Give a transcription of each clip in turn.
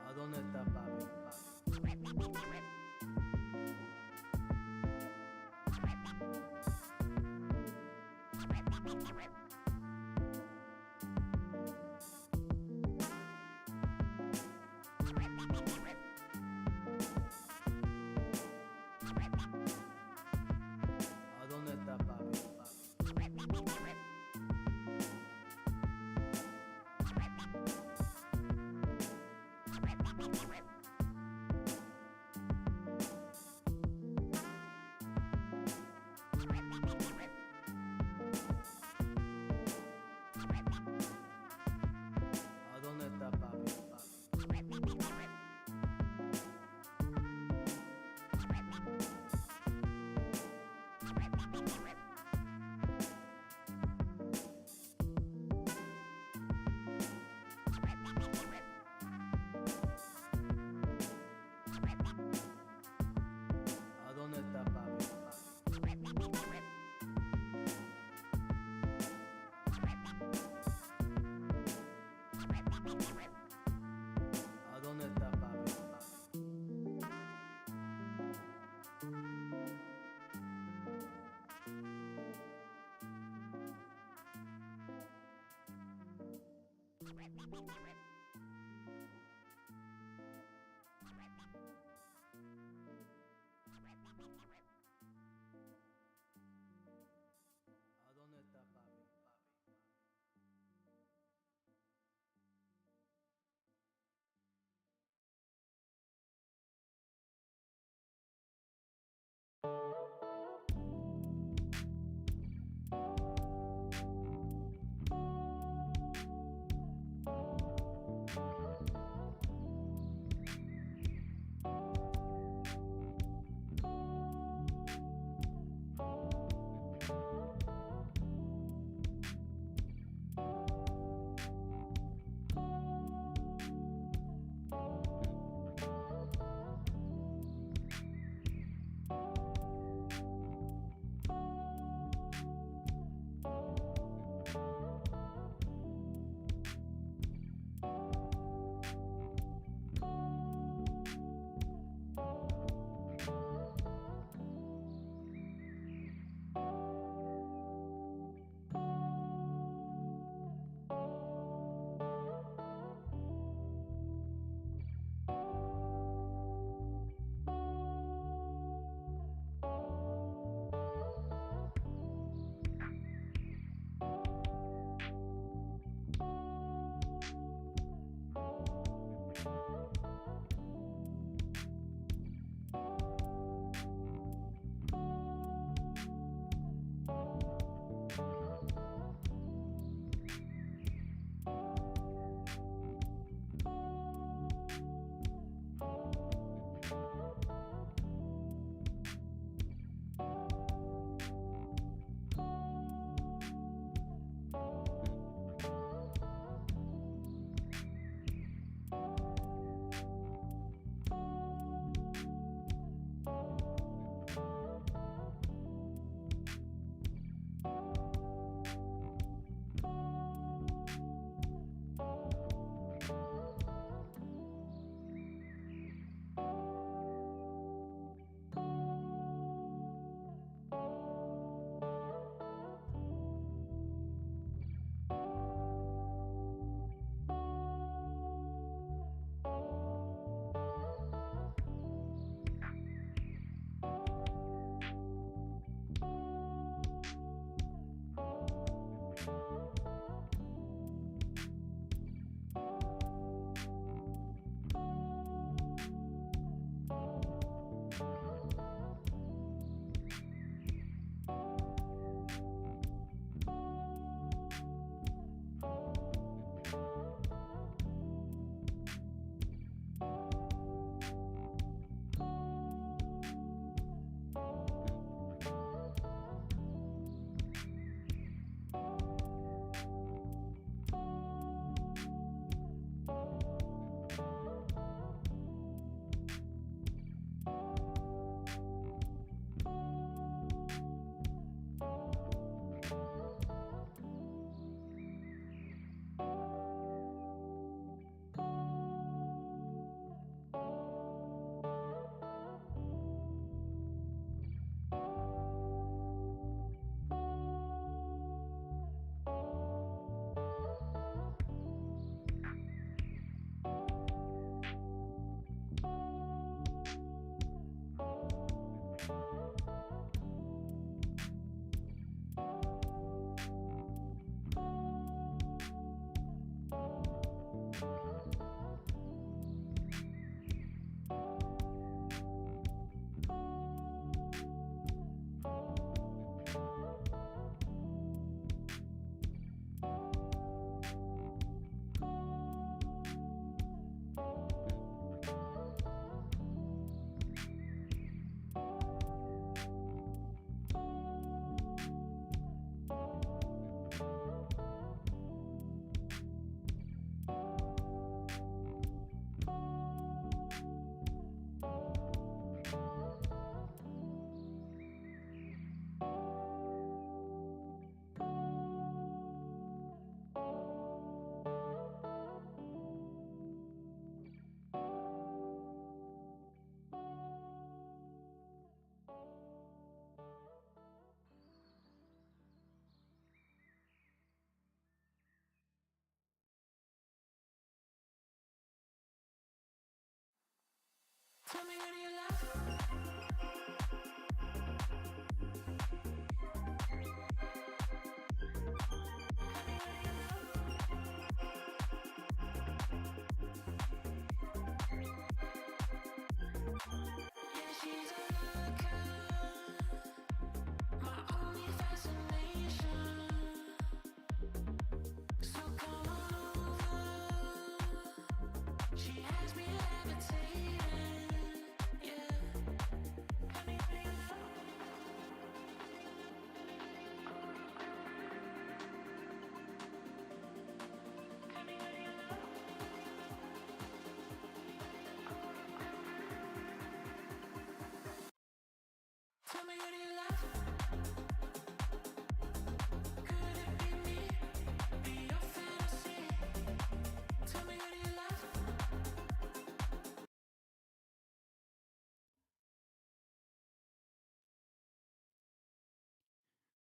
¿A dónde está papi? ¿A dónde está papi? ¿A dónde está papi? ¿A dónde está papi? ¿A dónde está papi? ¿A dónde está papi?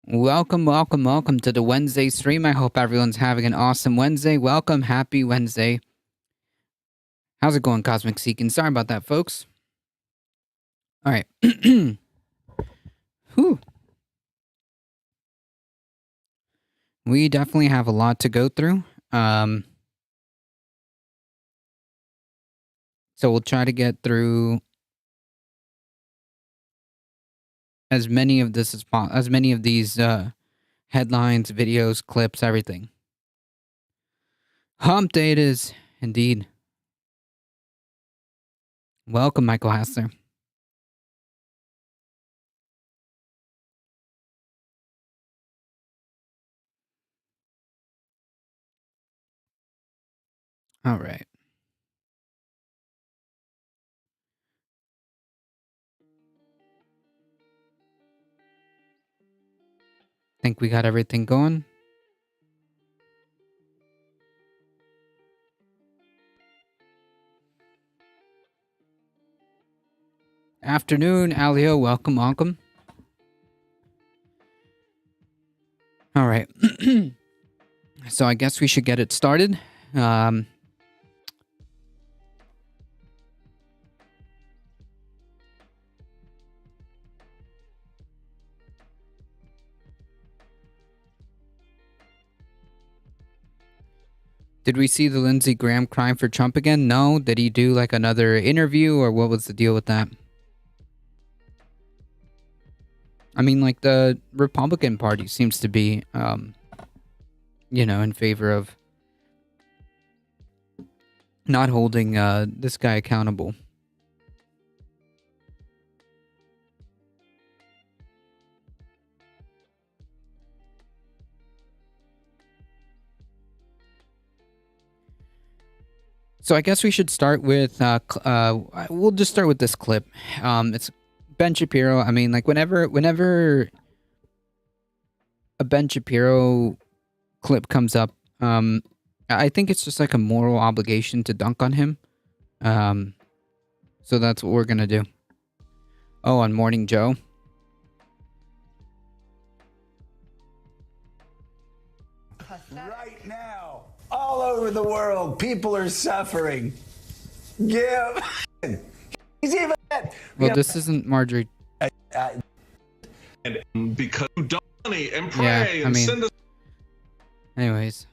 Welcome, welcome, welcome to the Wednesday stream. I hope everyone's having an awesome Wednesday. Welcome, happy Wednesday. How's it going, Cosmic Seeking? Sorry about that, folks. All right. Whew. We definitely have a lot to go through. So we'll try to get through as many of these headlines, videos, clips, everything. Hump day it is, indeed. Welcome, Michael Hassler. All right. Think we got everything going. Afternoon, Alio. Welcome, welcome. All right. So I guess we should get it started. Did we see the Lindsey Graham crying for Trump again? No. Did he do like another interview, or what was the deal with that? I mean, like, the Republican Party seems to be, in favor of not holding this guy accountable. So I guess we should start with, we'll just start with this clip. It's Ben Shapiro. I mean, like, whenever a Ben Shapiro clip comes up, I think it's just like a moral obligation to dunk on him. So that's what we're going to do. Oh, on Morning Joe. Right now, all over the world, people are suffering. Yeah. He's even... Well, this isn't Marjorie. And because Donnie and pray and send us. Anyways,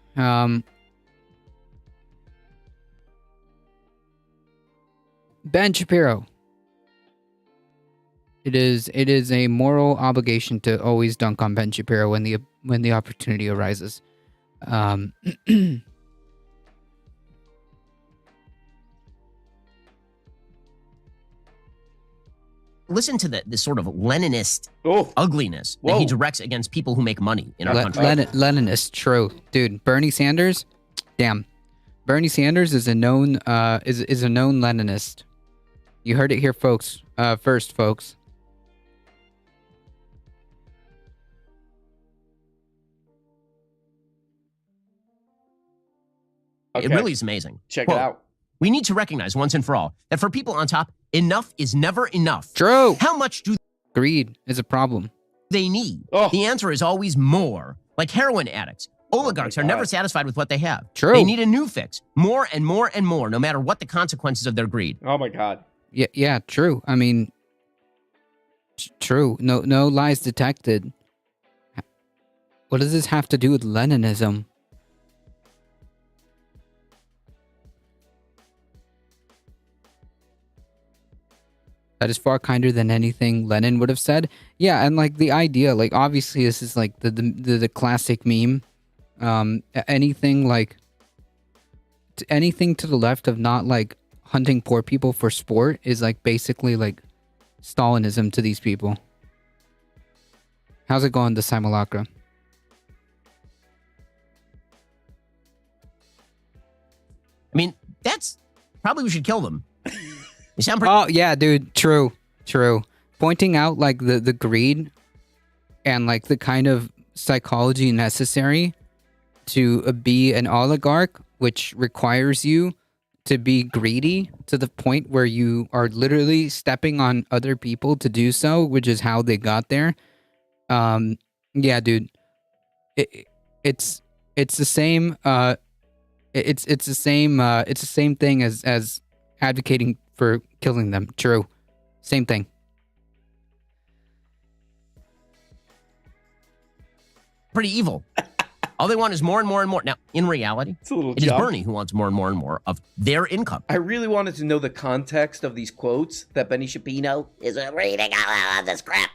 Ben Shapiro. It is a moral obligation to always dunk on Ben Shapiro when the opportunity arises. Listen to this sort of Leninist ugliness that he directs against people who make money in our country. Leninist, true, dude. Bernie Sanders, damn. Bernie Sanders is a known is a known Leninist. You heard it here, folks. First, folks. Okay. It really is amazing. Check it out. We need to recognize once and for all that for people on top, enough is never enough. True. How much do greed is a problem they need? The answer is always more. Like heroin addicts, oligarchs are never satisfied with what they have. True. They need a new fix. More and more and more, no matter what the consequences of their greed. Oh my God. Yeah, true. I mean, true. No lies detected. What does this have to do with Leninism? That is far kinder than anything Lenin would have said. Yeah, and like the idea, like obviously this is like the classic meme. Anything like anything to the left of not like hunting poor people for sport is like basically like Stalinism to these people. How's it going, the simulacra? I mean, that's probably we should kill them. You sound pretty. Oh yeah, dude. True. Pointing out like the greed and like the kind of psychology necessary to be an oligarch, which requires you to be greedy to the point where you are literally stepping on other people to do so, which is how they got there. Yeah, dude. It's the same. It's the same thing as advocating for killing them. True. Same thing. Pretty evil. All they want is more and more and more. Now, in reality, it is Bernie who wants more and more of their income. I really wanted to know the context of these quotes that Benny Shapiro is reading out of this crap.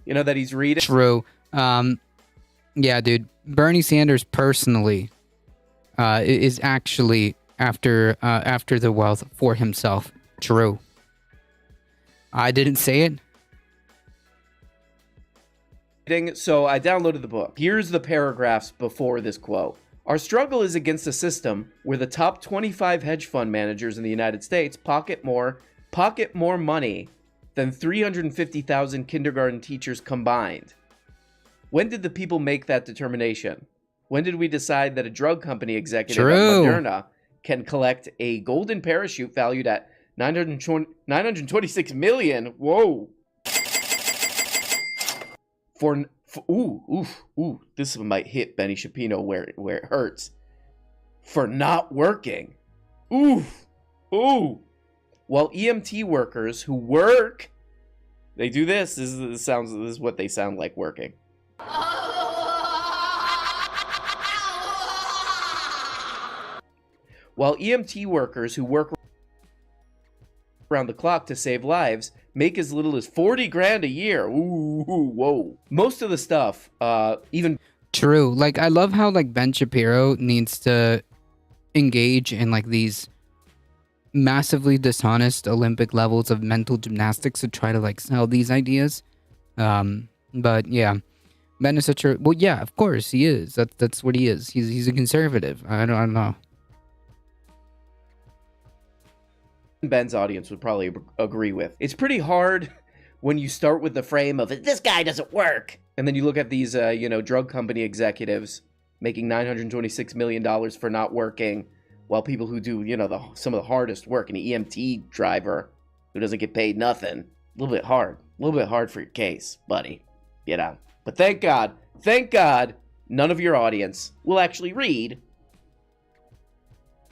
You know, that he's reading. True. Yeah, dude. Bernie Sanders personally is actually after the wealth for himself. True. I didn't say it. So I downloaded the book. Here's the paragraphs before this quote. Our struggle is against a system where the top 25 hedge fund managers in the United States pocket more money than 350,000 kindergarten teachers combined. When did the people make that determination? When did we decide that a drug company executive at Moderna can collect a golden parachute valued at 926 million? Whoa. This might hit Benny Shapiro where it hurts. For not working. While EMT workers who work, they do this. This is what they sound like working. While EMT workers who work around the clock to save lives make as little as 40 grand a year. Whoa. Most of the stuff, even... True. Like, I love how, like, Ben Shapiro needs to engage in, like, these massively dishonest Olympic levels of mental gymnastics to try to, like, sell these ideas. But, yeah. Ben is such a... Well, yeah, of course, he is. That's what he is. He's a conservative. I don't know. Ben's audience would probably agree with. It's pretty hard when you start with the frame of this guy doesn't work, and then you look at these, drug company executives making $926 million for not working, while people who do, some of the hardest work, an EMT driver who doesn't get paid nothing, a little bit hard for your case, buddy. But thank God, none of your audience will actually read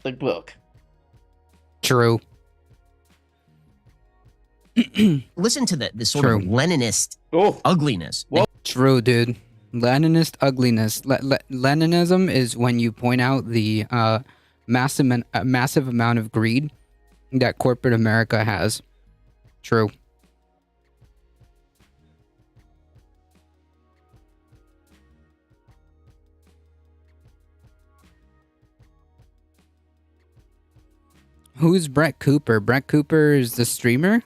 the book. True. Listen to this sort of Leninist ugliness. True, dude. Leninist ugliness. Leninism is when you point out the massive amount of greed that corporate America has. True. Who's Brett Cooper? Brett Cooper is the streamer?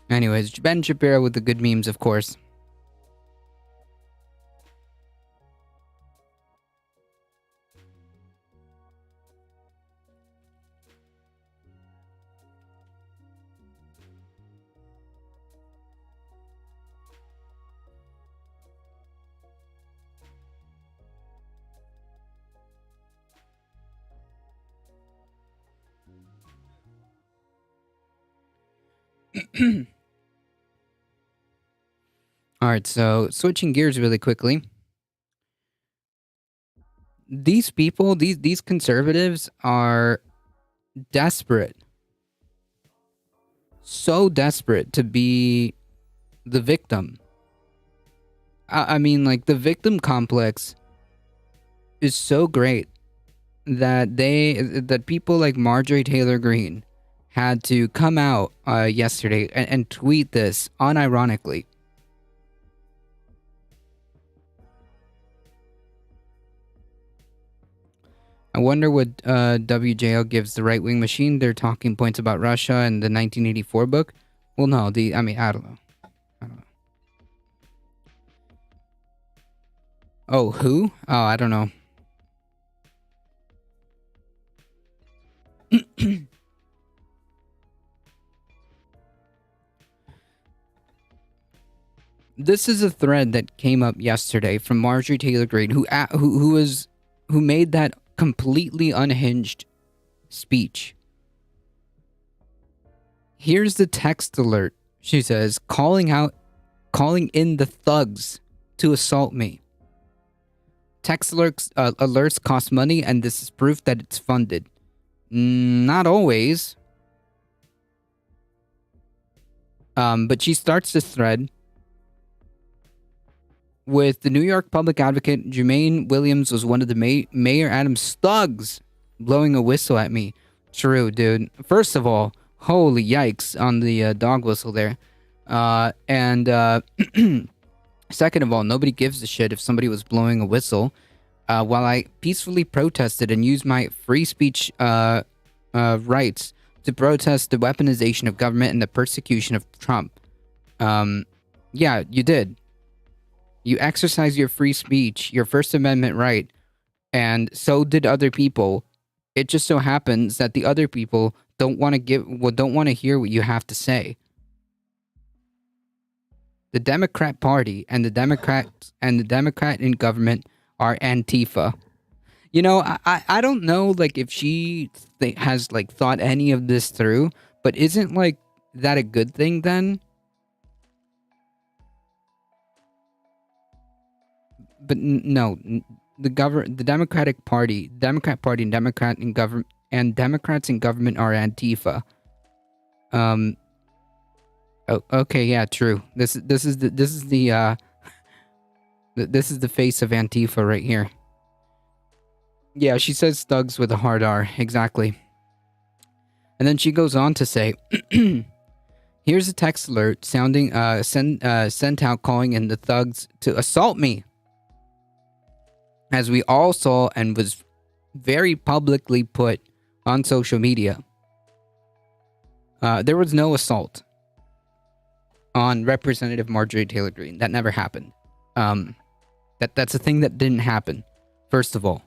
Anyways, Ben Shapiro with the good memes, of course. All right, so switching gears really quickly. These people, these conservatives are desperate. So desperate to be the victim. I mean, like, the victim complex is so great that people like Marjorie Taylor Greene had to come out yesterday and tweet this unironically. I wonder what WJL gives the right-wing machine their talking points about Russia and the 1984 book. Well, no, I don't know. Oh, who? Oh, I don't know. This is a thread that came up yesterday from Marjorie Taylor Greene, who made that completely unhinged speech. Here's the text alert. She says, calling in the thugs to assault me. Text alerts cost money, and this is proof that it's funded. Not always. But she starts this thread with the New York public advocate Jumaane Williams was one of the Mayor Adams thugs blowing a whistle at me. True, dude. First of all, holy yikes on the dog whistle there. And second of all, nobody gives a shit if somebody was blowing a whistle. While I peacefully protested and used my free speech rights to protest the weaponization of government and the persecution of Trump. Yeah, you did. You exercised your free speech, your First Amendment right, and so did other people. It just so happens that the other people don't want to hear what you have to say. The Democrat Party and the Democrat in government are Antifa. You know, I don't know, like, if she has, like, thought any of this through, but isn't, like, that a good thing then? But no, the Democrat Party and Democrats in government are Antifa. Oh, okay, yeah, true. This is the face of Antifa right here. Yeah, she says thugs with a hard R, exactly. And then she goes on to say, here's a text alert sent out calling in the thugs to assault me. As we all saw and was very publicly put on social media. There was no assault on Representative Marjorie Taylor Greene. That never happened. That's a thing that didn't happen, first of all.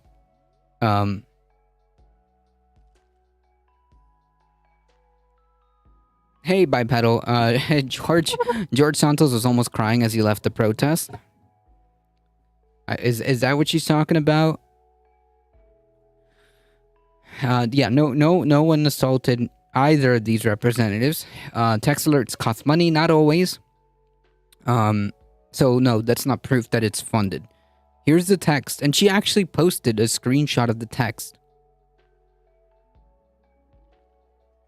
Hey, Bipedal. George Santos was almost crying as he left the protest. Is that what she's talking about? Yeah, no one assaulted either of these representatives. Text alerts cost money, not always. So no, that's not proof that it's funded. Here's the text, and she actually posted a screenshot of the text.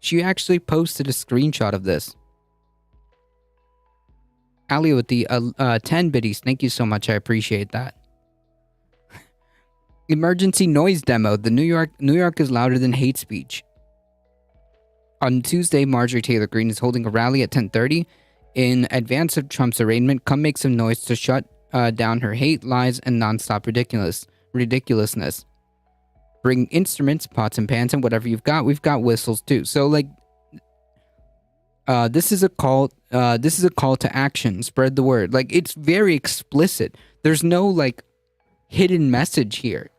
She actually posted a screenshot of this. Ali with the 10 biddies, thank you so much, I appreciate that. Emergency noise demo. The New York is louder than hate speech. On Tuesday, Marjorie Taylor Greene is holding a rally at 10:30 in advance of Trump's arraignment. Come make some noise to shut down her hate, lies, and nonstop ridiculousness. Bring instruments, pots and pans, and whatever you've got. We've got whistles too. So, like, this is a call. This is a call to action. Spread the word. Like, it's very explicit. There's no, like, hidden message here.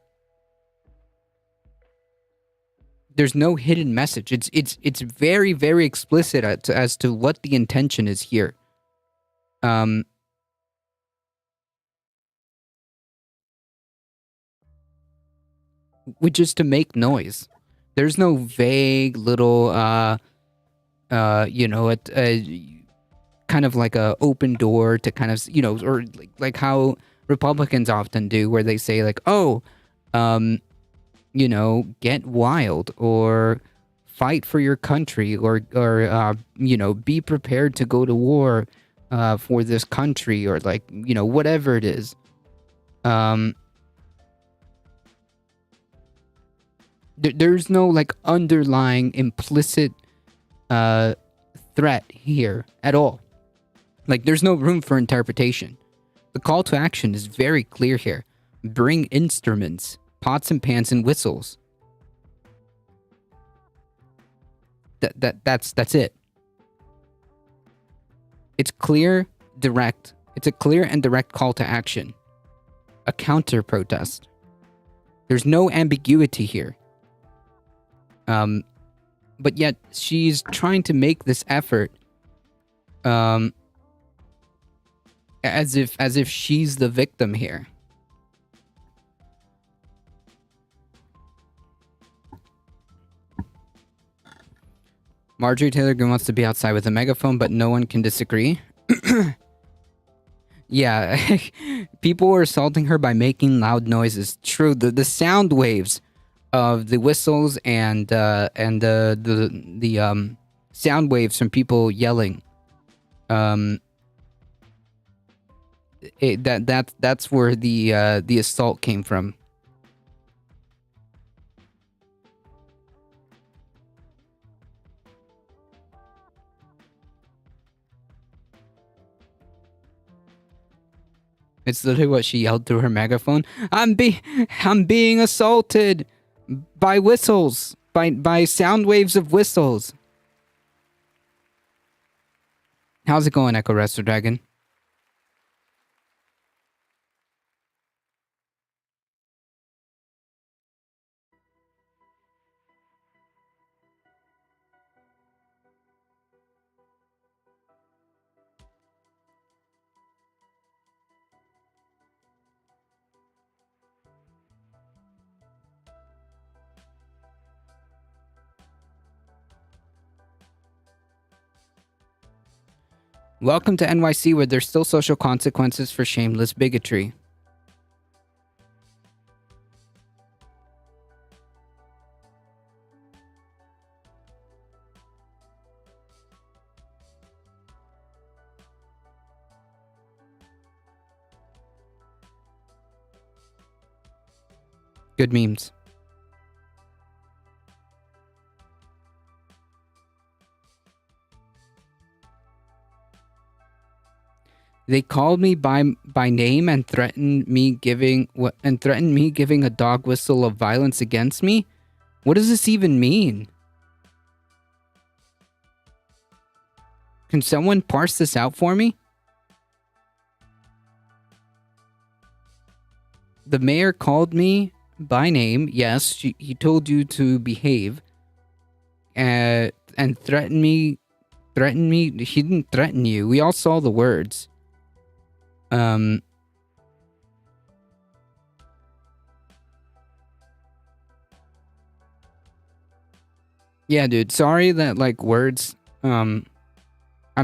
There's no hidden message. It's very, very explicit as to what the intention is here. Which is to make noise. There's no vague little kind of like a open door to kind of, you know, or like how Republicans often do, where they say like, oh, you know, get wild, or fight for your country, or you know, be prepared to go to war for this country, or like, you know, whatever it is. There's no like underlying implicit threat here at all. Like, there's no room for interpretation. The call to action is very clear here. Bring instruments, pots and pans and whistles. That's it. It's clear, direct. It's a clear and direct call to action. A counter protest. There's no ambiguity here. But yet she's trying to make this effort as if she's the victim here. Marjorie Taylor Greene wants to be outside with a megaphone, but no one can disagree. Yeah, people were assaulting her by making loud noises. True, the sound waves of the whistles and the sound waves from people yelling. That's where the assault came from. It's literally what she yelled through her megaphone. I'm being assaulted by whistles, by sound waves of whistles. How's it going, Echo Resto Dragon? Welcome to NYC, where there's still social consequences for shameless bigotry. Good memes. They called me by name and threatened me giving a dog whistle of violence against me. What does this even mean? Can someone parse this out for me? The mayor called me by name. Yes, he told you to behave. And threatened me. He didn't threaten you. We all saw the words. Yeah, dude. Sorry that like words. I'm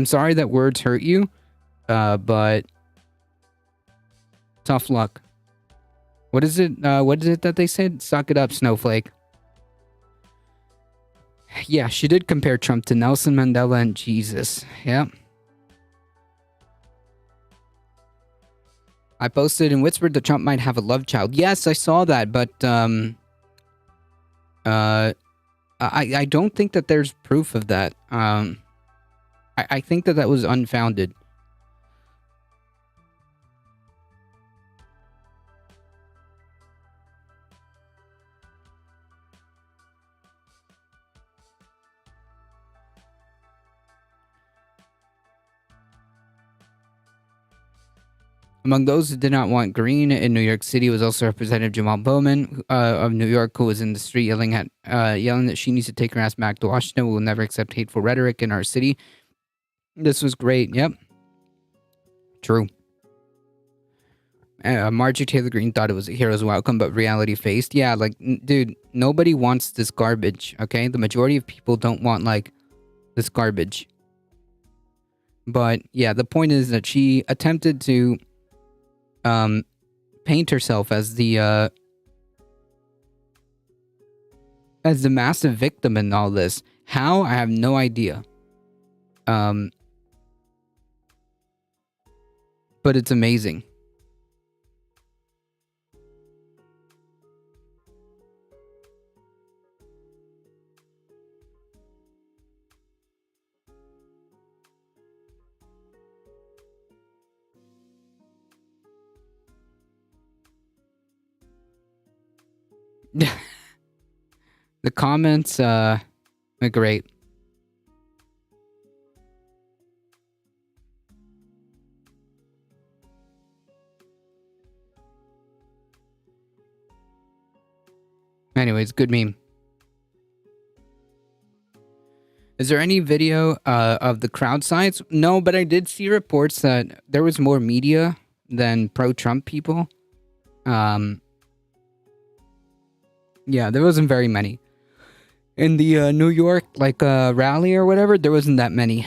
sorry that words hurt you. But tough luck. What is it? What is it that they said? Suck it up, snowflake. Yeah, she did compare Trump to Nelson Mandela and Jesus. Yeah. I posted and whispered that Trump might have a love child. Yes, I saw that, but I don't think that there's proof of that. I think that was unfounded. Among those who did not want Green in New York City was also Representative Jamal Bowman of New York, who was in the street yelling that she needs to take her ass back to Washington. We will never accept hateful rhetoric in our city. This was great. Yep. True. Marjorie Taylor Greene thought it was a hero's welcome, but reality faced. Yeah, like, dude, nobody wants this garbage, okay? The majority of people don't want, like, this garbage. But yeah, the point is that she attempted to paint herself as the massive victim in all this. How? I have no idea. But it's amazing. The comments are great. Anyways, good meme. Is there any video of the crowd size? No, but I did see reports that there was more media than pro-Trump people. Yeah, there wasn't very many. In the New York, rally or whatever, there wasn't that many.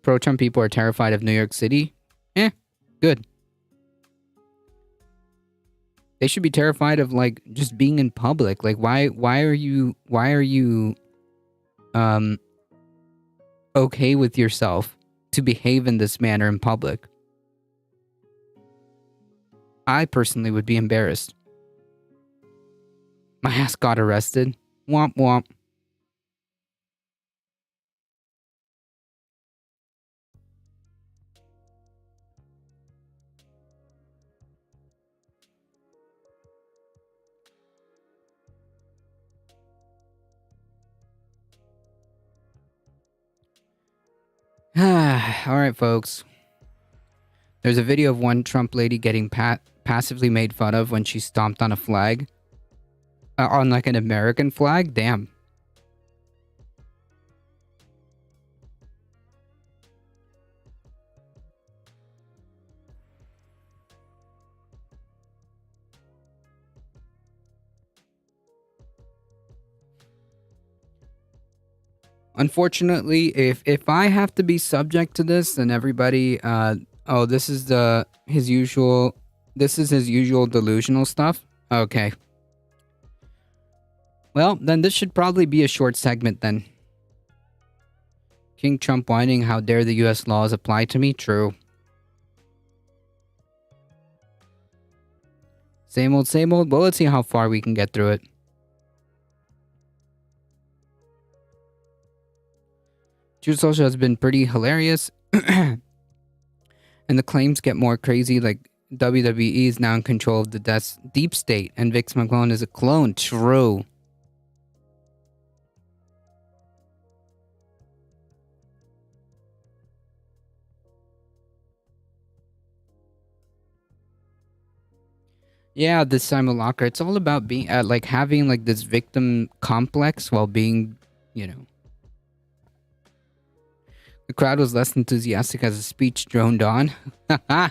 Pro-Trump people are terrified of New York City? Good. They should be terrified of, just being in public. Why are you okay with yourself to behave in this manner in public? I personally would be embarrassed. My ass got arrested. Womp womp. Alright, folks. There's a video of one Trump lady getting passively made fun of when she stomped on a flag. On an American flag? Damn. Unfortunately, if I have to be subject to this, then everybody, this is his usual delusional stuff. Okay. Well, then this should probably be a short segment then. King Trump whining, how dare the US laws apply to me? True. Same old, same old. Well, let's see how far we can get through it. Truth Social has been pretty hilarious. And the claims get more crazy, like WWE is now in control of the deep state and Vince McMahon is a clone. True. Yeah, this simulacra, it's all about being having this victim complex while being, The crowd was less enthusiastic as the speech droned on. I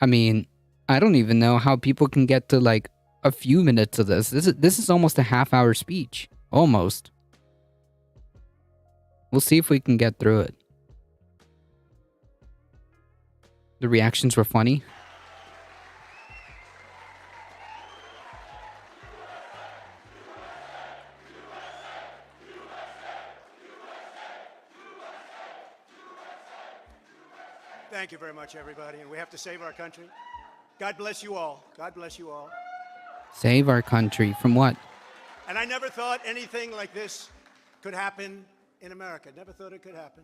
mean, I don't even know how people can get to a few minutes of this. This is almost a half-hour speech. Almost. We'll see if we can get through it. The reactions were funny. Thank you very much, everybody. And we have to save our country. God bless you all. God bless you all. Save our country from what? And I never thought anything like this could happen in America. Never thought it could happen.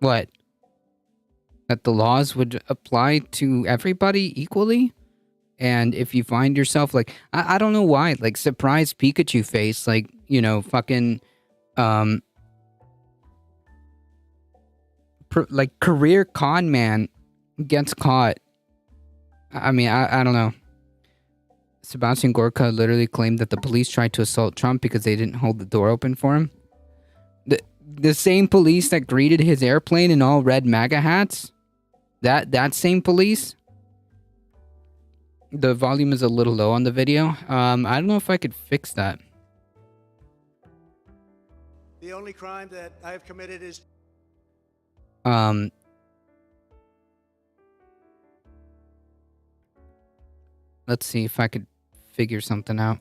What? That the laws would apply to everybody equally? And if you find yourself I don't know why, surprise Pikachu face, fucking, career con man gets caught. I mean, I don't know. Sebastian Gorka literally claimed that the police tried to assault Trump because they didn't hold the door open for him. The same police that greeted his airplane in all red MAGA hats? That same police? the volume is a little low on the video. I don't know if I could fix that. The only crime that I have committed is Let's see if I could figure something out.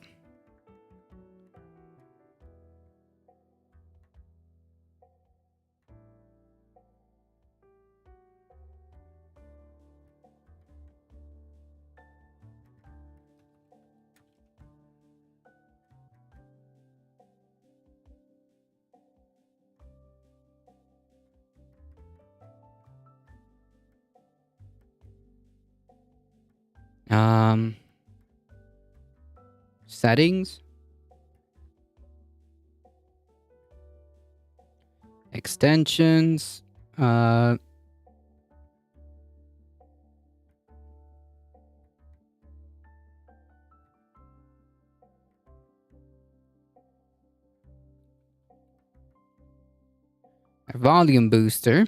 Settings, extensions, volume booster.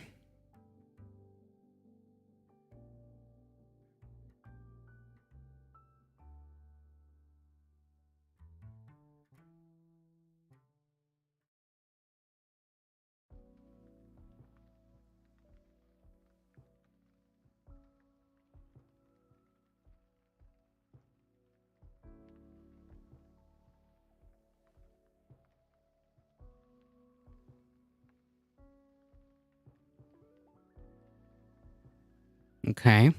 Okay.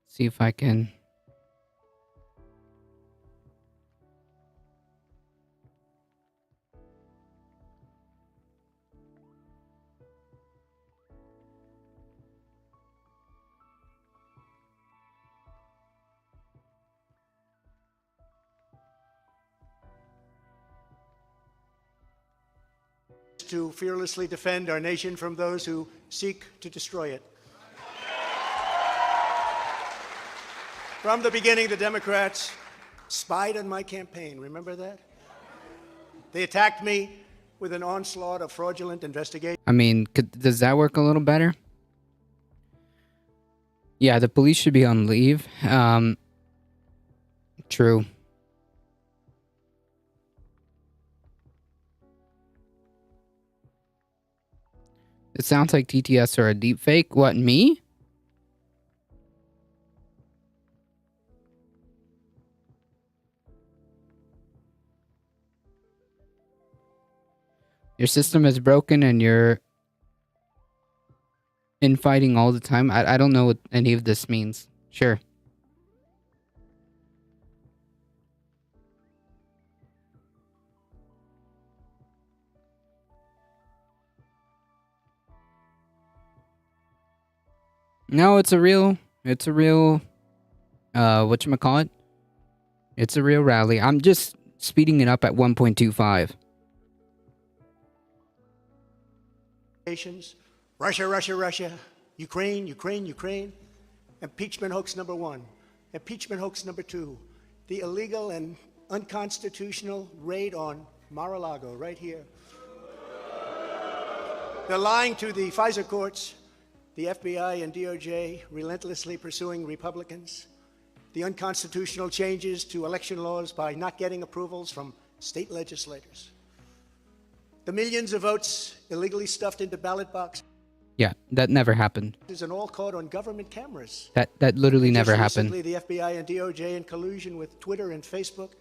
See if I can. to fearlessly defend our nation from those who seek to destroy it. From the beginning, the Democrats spied on my campaign. Remember that? They attacked me with an onslaught of fraudulent investigation. I mean, does that work a little better? Yeah, the police should be on leave. True. It sounds like TTS are a deep fake. What, me? Your system is broken and you're infighting all the time. I don't know what any of this means. Sure. No, it's a real, whatchamacallit? It's a real rally. I'm just speeding it up at 1.25. Russia, Russia, Russia, Ukraine, Ukraine, Ukraine. Impeachment hoax number 1. Impeachment hoax number 2. The illegal and unconstitutional raid on Mar-a-Lago, right here. They're lying to the FISA courts, the FBI and DOJ relentlessly pursuing Republicans, the unconstitutional changes to election laws by not getting approvals from state legislators, the millions of votes illegally stuffed into ballot boxes. Yeah, that never happened. And all caught on government cameras. That literally never happened. Recently, the FBI and DOJ in collusion with Twitter and Facebook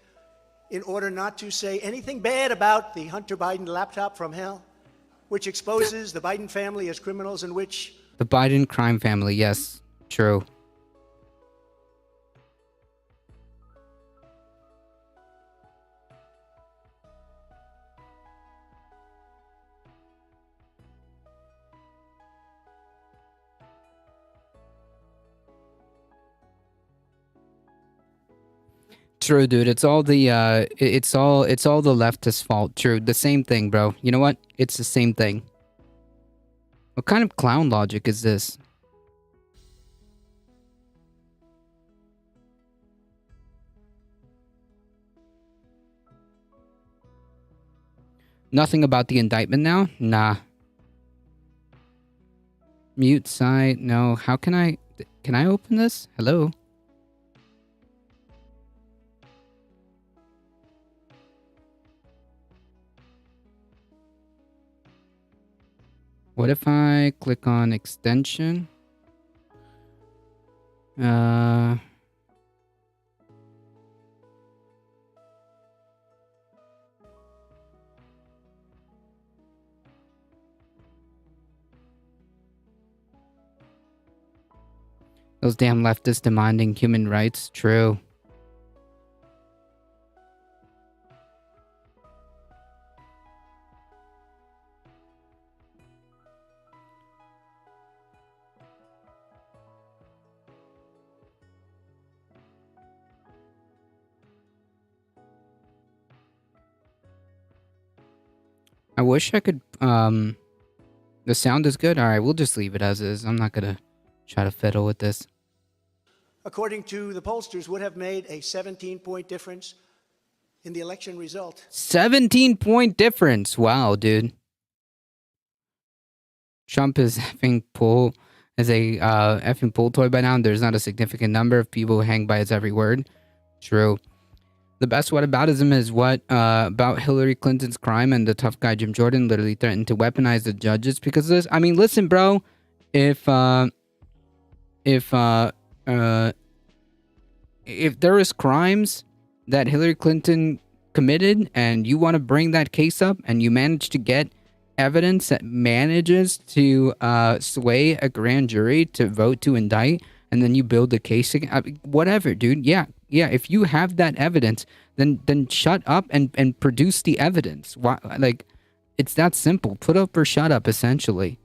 in order not to say anything bad about the Hunter Biden laptop from hell, which exposes the Biden family as criminals and which... The Biden crime family, yes, true. True, dude. It's all the it's all the leftist fault. True, the same thing, bro. You know what? It's the same thing. What kind of clown logic is this? Nothing about the indictment now? Nah. Mute site. No. How can I open this? Hello? What if I click on extension? Those damn leftists demanding human rights. True. I wish I could, the sound is good. All right, we'll just leave it as is. I'm not gonna try to fiddle with this. According to the pollsters, would have made a 17-point difference in the election result. 17-point difference. Wow, dude. Trump is effing pull as a effing pull toy by now. There's not a significant number of people who hang by his every word. True. The best whataboutism is what about Hillary Clinton's crime and the tough guy Jim Jordan literally threatened to weaponize the judges because of this. I mean, listen, bro. If there is crimes that Hillary Clinton committed and you want to bring that case up and you manage to get evidence that manages to sway a grand jury to vote to indict, and then you build the case again, whatever, dude. Yeah, if you have that evidence, then shut up and produce the evidence. Why, like, it's that simple. Put up or shut up, essentially.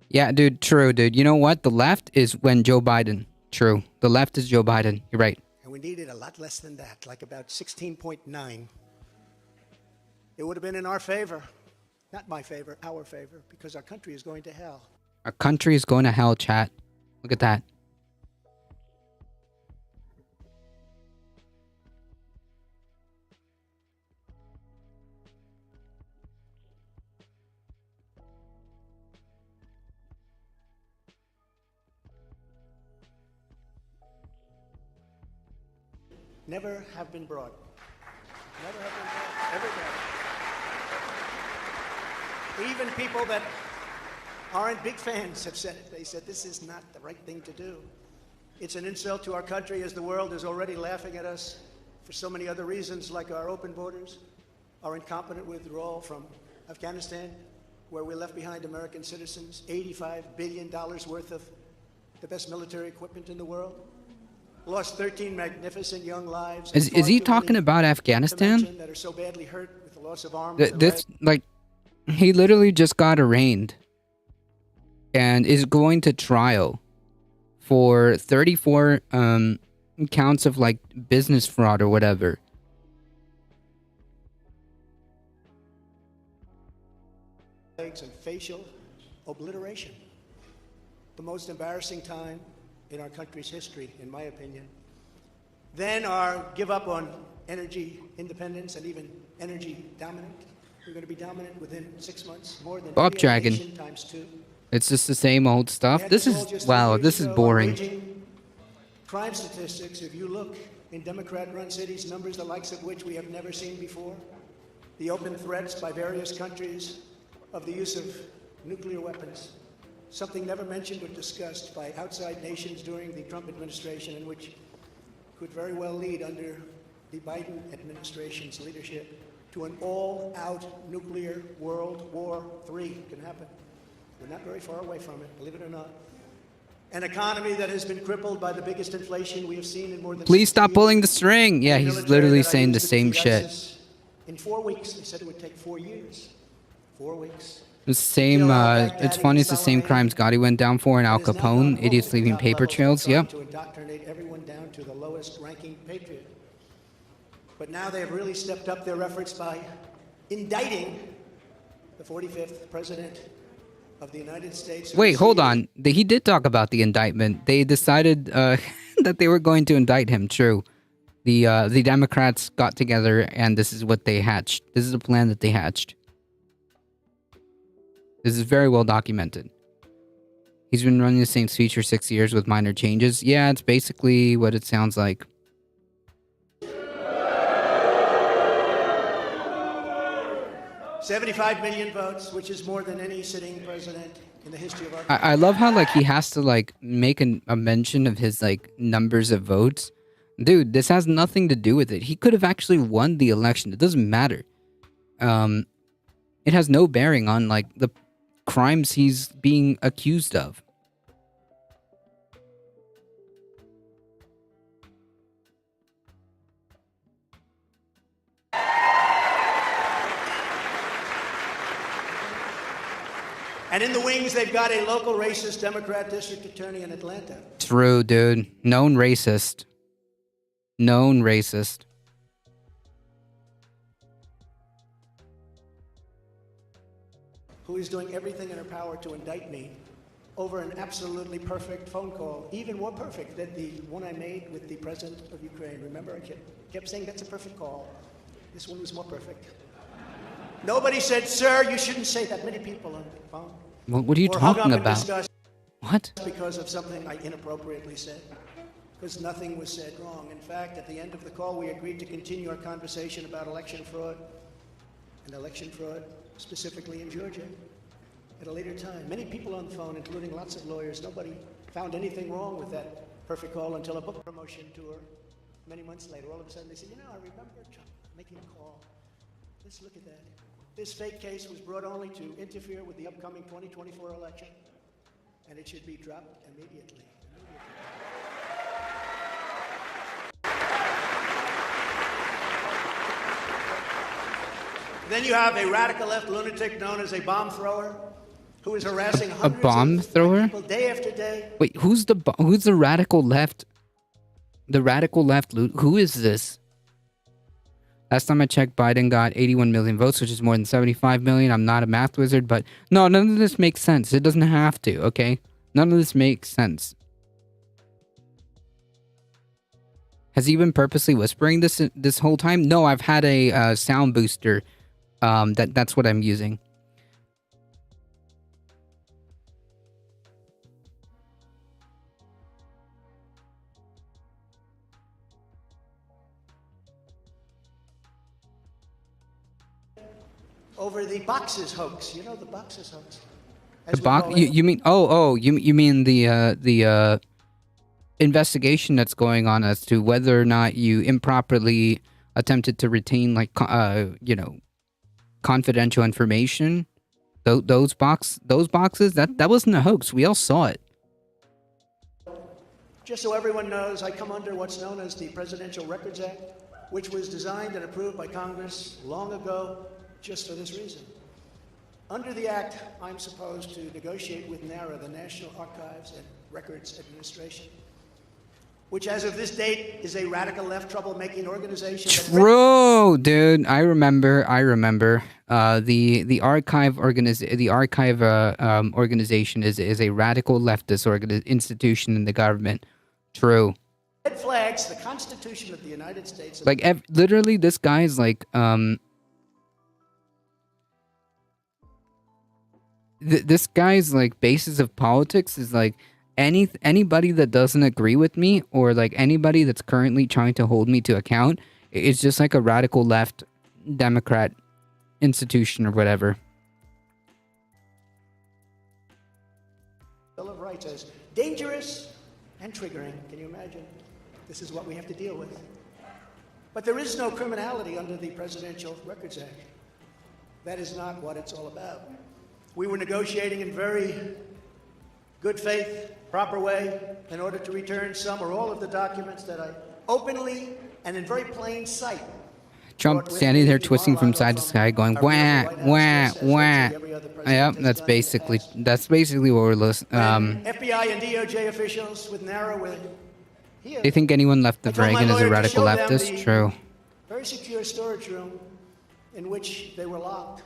Yeah, dude, true, dude. You know what? The left is when Joe Biden. True. The left is Joe Biden. You're right. And we needed a lot less than that, like about 16.9. It would have been in our favor. Not my favor, our favor, because our country is going to hell. Our country is going to hell, chat. Look at that. Never have been brought. Never have been brought. Ever brought. Even people that aren't big fans have said it. They said this is not the right thing to do. It's an insult to our country, as the world is already laughing at us for so many other reasons, like our open borders, our incompetent withdrawal from Afghanistan, where we left behind American citizens, $85 billion worth of the best military equipment in the world. Lost 13 magnificent young lives. Is he talking about Afghanistan? That are so badly hurt with the loss of arms. This, like, he literally just got arraigned and is going to trial for 34 counts of, like, business fraud or whatever. And facial obliteration. The most embarrassing time in our country's history, in my opinion. Then our give up on energy independence and even energy dominant. We're going to be dominant within 6 months, more than Bob Dragon. times 2. It's just the same old stuff. This is, wow, this is boring. Crime statistics, if you look in Democrat-run cities, numbers the likes of which we have never seen before. The open threats by various countries of the use of nuclear weapons. Something never mentioned or discussed by outside nations during the Trump administration, and which could very well lead under the Biden administration's leadership to an all-out nuclear World War III. Can happen. We're not very far away from it, believe it or not. An economy that has been crippled by the biggest inflation we have seen in more than... Please stop pulling the string. Yeah, he's literally saying the same shit. In 4 weeks, they said it would take 4 years. 4 weeks. The same, it's funny, it's the same crimes Gotti went down for in Al Capone, idiots leaving paper trails, yep. To indoctrinate everyone down to the lowest ranking patriot. But now they have really stepped up their efforts by indicting the 45th president of the United States. Wait, hold on. He did talk about the indictment. They decided that they were going to indict him, true. The Democrats got together and this is what they hatched. This is a plan that they hatched. This is very well documented. He's been running the same speech for 6 years with minor changes. Yeah, it's basically what it sounds like. $75 million votes, which is more than any sitting president in the history of our I love how like he has to like make a mention of his like numbers of votes. Dude, this has nothing to do with it. He could have actually won the election. It doesn't matter. It has no bearing on like the crimes he's being accused of. And in the wings, they've got a local racist Democrat district attorney in Atlanta. True, dude. Known racist. Known racist. Who is doing everything in her power to indict me over an absolutely perfect phone call, even more perfect than the one I made with the president of Ukraine. Remember, I kept saying that's a perfect call. This one was more perfect. Nobody said, sir, you shouldn't say that. Many people on the phone. What are you talking about? What? Because of something I inappropriately said. Because nothing was said wrong. In fact, at the end of the call, we agreed to continue our conversation about election fraud, and election fraud specifically in Georgia at a later time. Many people on the phone, including lots of lawyers, nobody found anything wrong with that perfect call until a book promotion tour many months later. All of a sudden, they said, I remember Trump making a call. Let's look at that. This fake case was brought only to interfere with the upcoming 2024 election, and it should be dropped immediately. Then you have a radical left lunatic known as a bomb thrower who is harassing hundreds bomb thrower? of people day after day. Wait, who's the radical left? The radical left, who is this? Last time I checked, Biden got 81 million votes, which is more than 75 million. I'm not a math wizard, but no, none of this makes sense. It doesn't have to, okay? None of this makes sense. Has he been purposely whispering this whole time? No, I've had a sound booster. That's what I'm using. Over the boxes hoax. You know the boxes hoax. The box? You mean? You mean the investigation that's going on as to whether or not you improperly attempted to retain confidential information? Those boxes? That wasn't a hoax. We all saw it. Just so everyone knows, I come under what's known as the Presidential Records Act, which was designed and approved by Congress long ago just for this reason. Under the Act, I'm supposed to negotiate with NARA, the National Archives and Records Administration, which as of this date is a radical left troublemaking organization. True, dude. I remember. The archive organization is a radical leftist institution in the government. True. Red flags the Constitution of the United States. Like literally, this guy's like this guy's like basis of politics is like anybody that doesn't agree with me or like anybody that's currently trying to hold me to account, it's just like a radical left Democrat institution or whatever. Bill of Rights as dangerous and triggering. Can you imagine? This is what we have to deal with. But there is no criminality under the Presidential Records Act. That is not what it's all about. We were negotiating in very good faith, proper way, in order to return some or all of the documents that I openly and in very plain sight Trump standing there twisting from side to side, going wah wah wah. Yep, that's basically what we're listening. FBI and DOJ officials with narrow wit. Here, Do you think anyone left of I told my Reagan is a lawyer to radical show them leftist? the True. very secure storage room in which they were locked.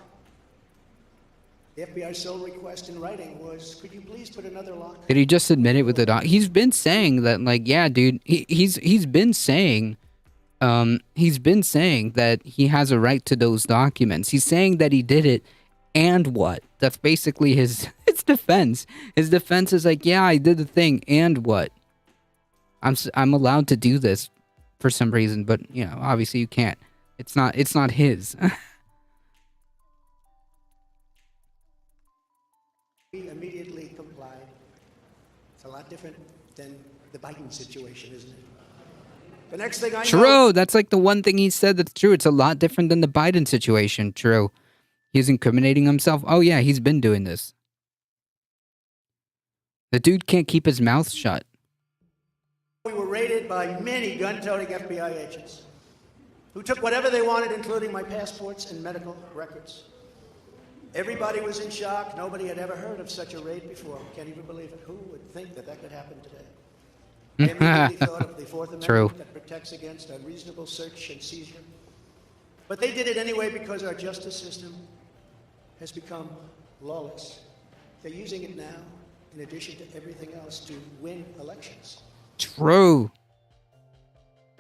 The FBI's sole request in writing was, could you please put another lock? Did he just admit it with the doc? He's been saying that, like, yeah, dude. He's been saying that he has a right to those documents. He's saying that he did it, and what? That's basically his defense. His defense is like, yeah, I did the thing, and what? I'm allowed to do this for some reason, but you know, obviously you can't. It's not his. We immediately complied. It's a lot different than the Biden situation, isn't it? The next thing I know... True. That's like the one thing he said that's true. It's a lot different than the Biden situation. True. He's incriminating himself. Oh yeah, he's been doing this. The dude can't keep his mouth shut. We were raided by many gun-toting FBI agents who took whatever they wanted, including my passports and medical records. Everybody was in shock. Nobody had ever heard of such a raid before. Can't even believe it. Who would think that could happen today? I immediately thought of the Fourth Amendment True. that protects against unreasonable search and seizure. But they did it anyway because our justice system has become lawless. They're using it now, in addition to everything else, to win elections. True.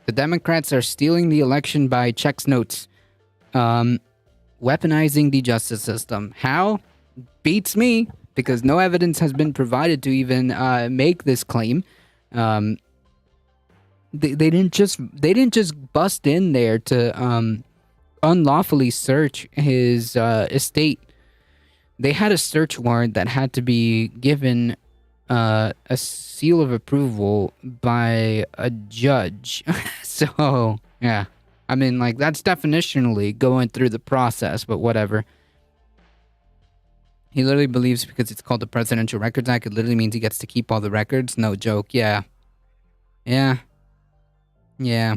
The Democrats are stealing the election by checks notes. Weaponizing the justice system. How? Beats me, because no evidence has been provided to even make this claim. They didn't just bust in there to unlawfully search his estate. They had a search warrant that had to be given a seal of approval by a judge. So, yeah. I mean, like, that's definitionally going through the process, but whatever. He literally believes because it's called the Presidential Records Act, it literally means he gets to keep all the records. No joke. Yeah. Yeah. Yeah.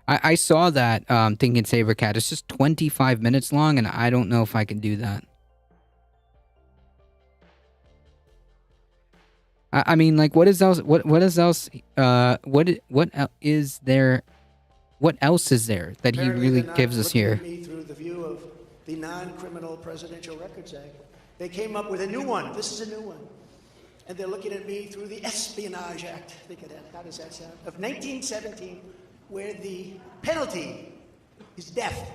I saw that Thinking Saber Cat. It's just 25 minutes long, and I don't know if I can do that. I mean, like, what is else? What is else? What is there? What else is there that he Apparently really they're not gives us looking here? at me through the view of the Non-Criminal Presidential Records Act. They came up with a new one. This is a new one. And they're looking at me through the Espionage Act. Think of that. How does that sound? Of 1917, where the penalty is death.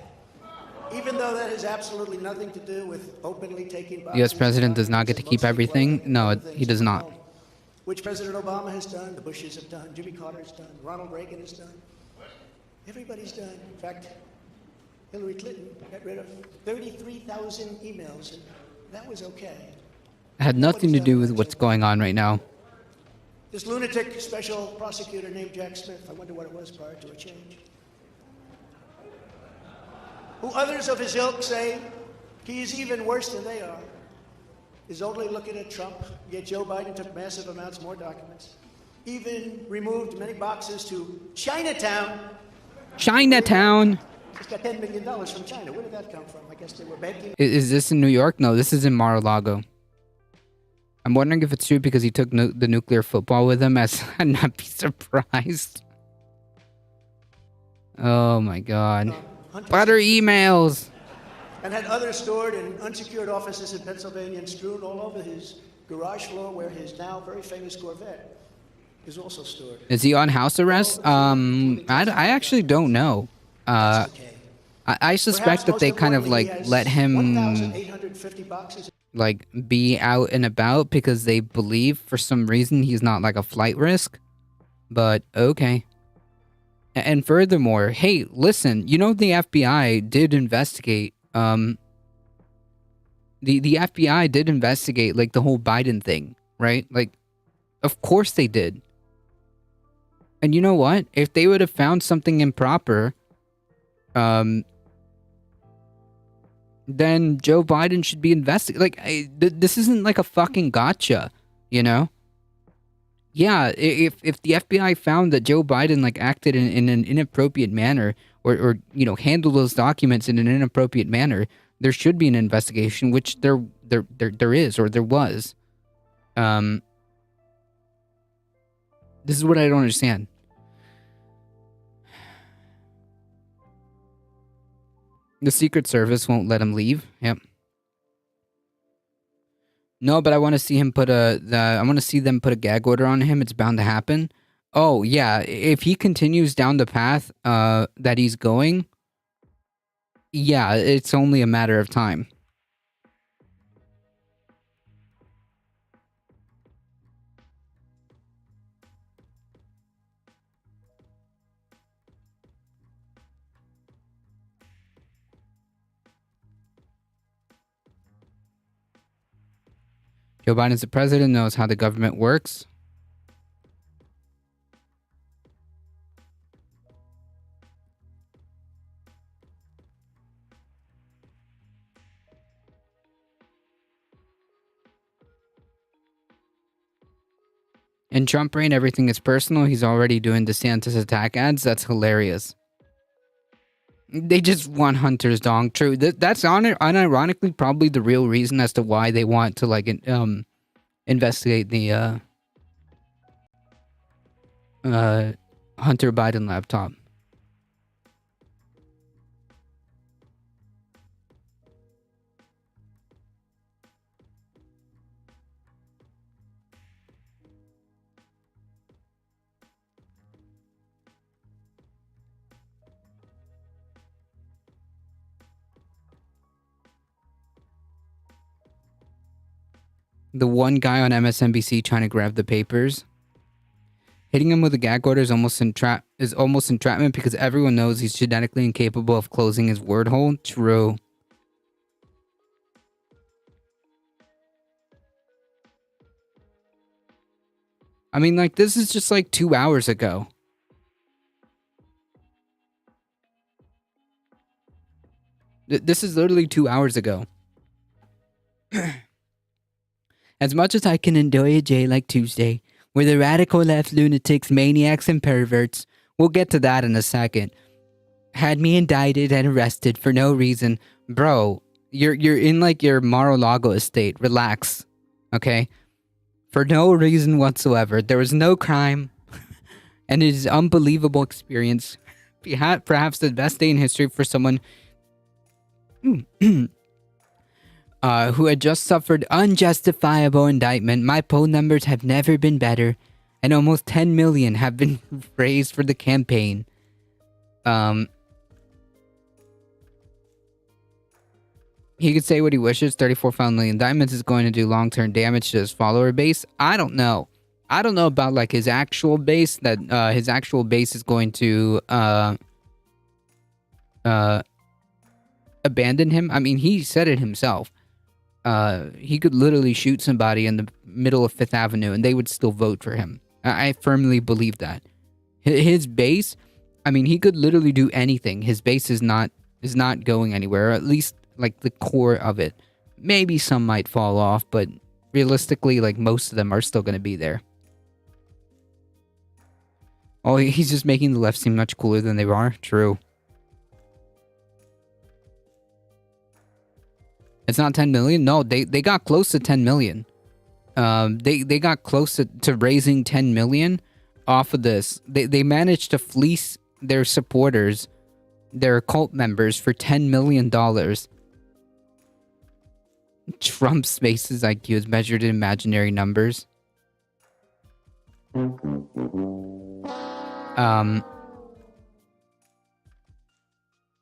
Even though that has absolutely nothing to do with openly taking... The U.S. president does not get to keep everything? No, he does not. Which President Obama has done, the Bushes have done, Jimmy Carter has done, Ronald Reagan has done. Everybody's done. In fact, Hillary Clinton got rid of 33,000 emails, and that was okay. It had nothing to do with what's going on right now. This lunatic special prosecutor named Jack Smith, I wonder what it was prior to a change, who others of his ilk say he is even worse than they are, is only looking at Trump, yet Joe Biden took massive amounts more documents, even removed many boxes to Chinatown. Chinatown! Just got $10 million from China. Where did that come from? I guess they were banking. Is this in New York? No, this is in Mar-a-Lago. I'm wondering if it's true because he took the nuclear football with him, as I'd not be surprised. Oh my god. Butter emails! And had others stored in unsecured offices in Pennsylvania and strewn all over his garage floor where his now very famous Corvette is also stored. Is he on house arrest? I actually don't know. I suspect that they kind of like let him like be out and about because they believe for some reason he's not like a flight risk. But okay. And furthermore, hey, listen, you know the FBI did investigate the FBI did investigate like the whole Biden thing, right? Like of course they did. And you know what? If they would have found something improper, then Joe Biden should be investigated. Like, this isn't like a fucking gotcha, you know? Yeah, if the FBI found that Joe Biden like acted in an inappropriate manner, or handled those documents in an inappropriate manner, there should be an investigation, which there is, or there was. This is what I don't understand. The Secret Service won't let him leave. Yep. No, but I want to see him I want to see them put a gag order on him. It's bound to happen. Oh yeah, if he continues down the path that he's going, yeah, it's only a matter of time. Joe Biden's the president, knows how the government works. In Trump brain, everything is personal. He's already doing DeSantis attack ads. That's hilarious. They just want Hunter's dong. True. That's unironically probably the real reason as to why they want to investigate the Hunter Biden laptop. The one guy on MSNBC trying to grab the papers. Hitting him with a gag order is almost entrapment because everyone knows he's genetically incapable of closing his word hole. True. I mean, like, this is just like 2 hours ago. This is literally 2 hours ago. As much as I can enjoy a day like Tuesday, where the radical left lunatics, maniacs, and perverts, we'll get to that in a second, had me indicted and arrested for no reason. Bro, you're in like your Mar-a-Lago estate. Relax. Okay? For no reason whatsoever. There was no crime. And it is an unbelievable experience. Perhaps the best day in history for someone who had just suffered unjustifiable indictment. My poll numbers have never been better, and almost 10 million have been raised for the campaign. He could say what he wishes. 34 felony indictments is going to do long-term damage to his follower base. I don't know. I don't know about like his actual base. That his actual base is going to abandon him. I mean, he said it himself. He could literally shoot somebody in the middle of Fifth Avenue and they would still vote for him. I firmly believe that. His base, I mean, he could literally do anything. His base is not going anywhere, or at least like the core of it. Maybe some might fall off, but realistically, like most of them are still going to be there. Oh, he's just making the left seem much cooler than they are. True. It's not 10 million? No, they got close to 10 million. They got close to raising 10 million off of this. They managed to fleece their supporters, their cult members, for $10 million. Trump's base's IQ is measured in imaginary numbers.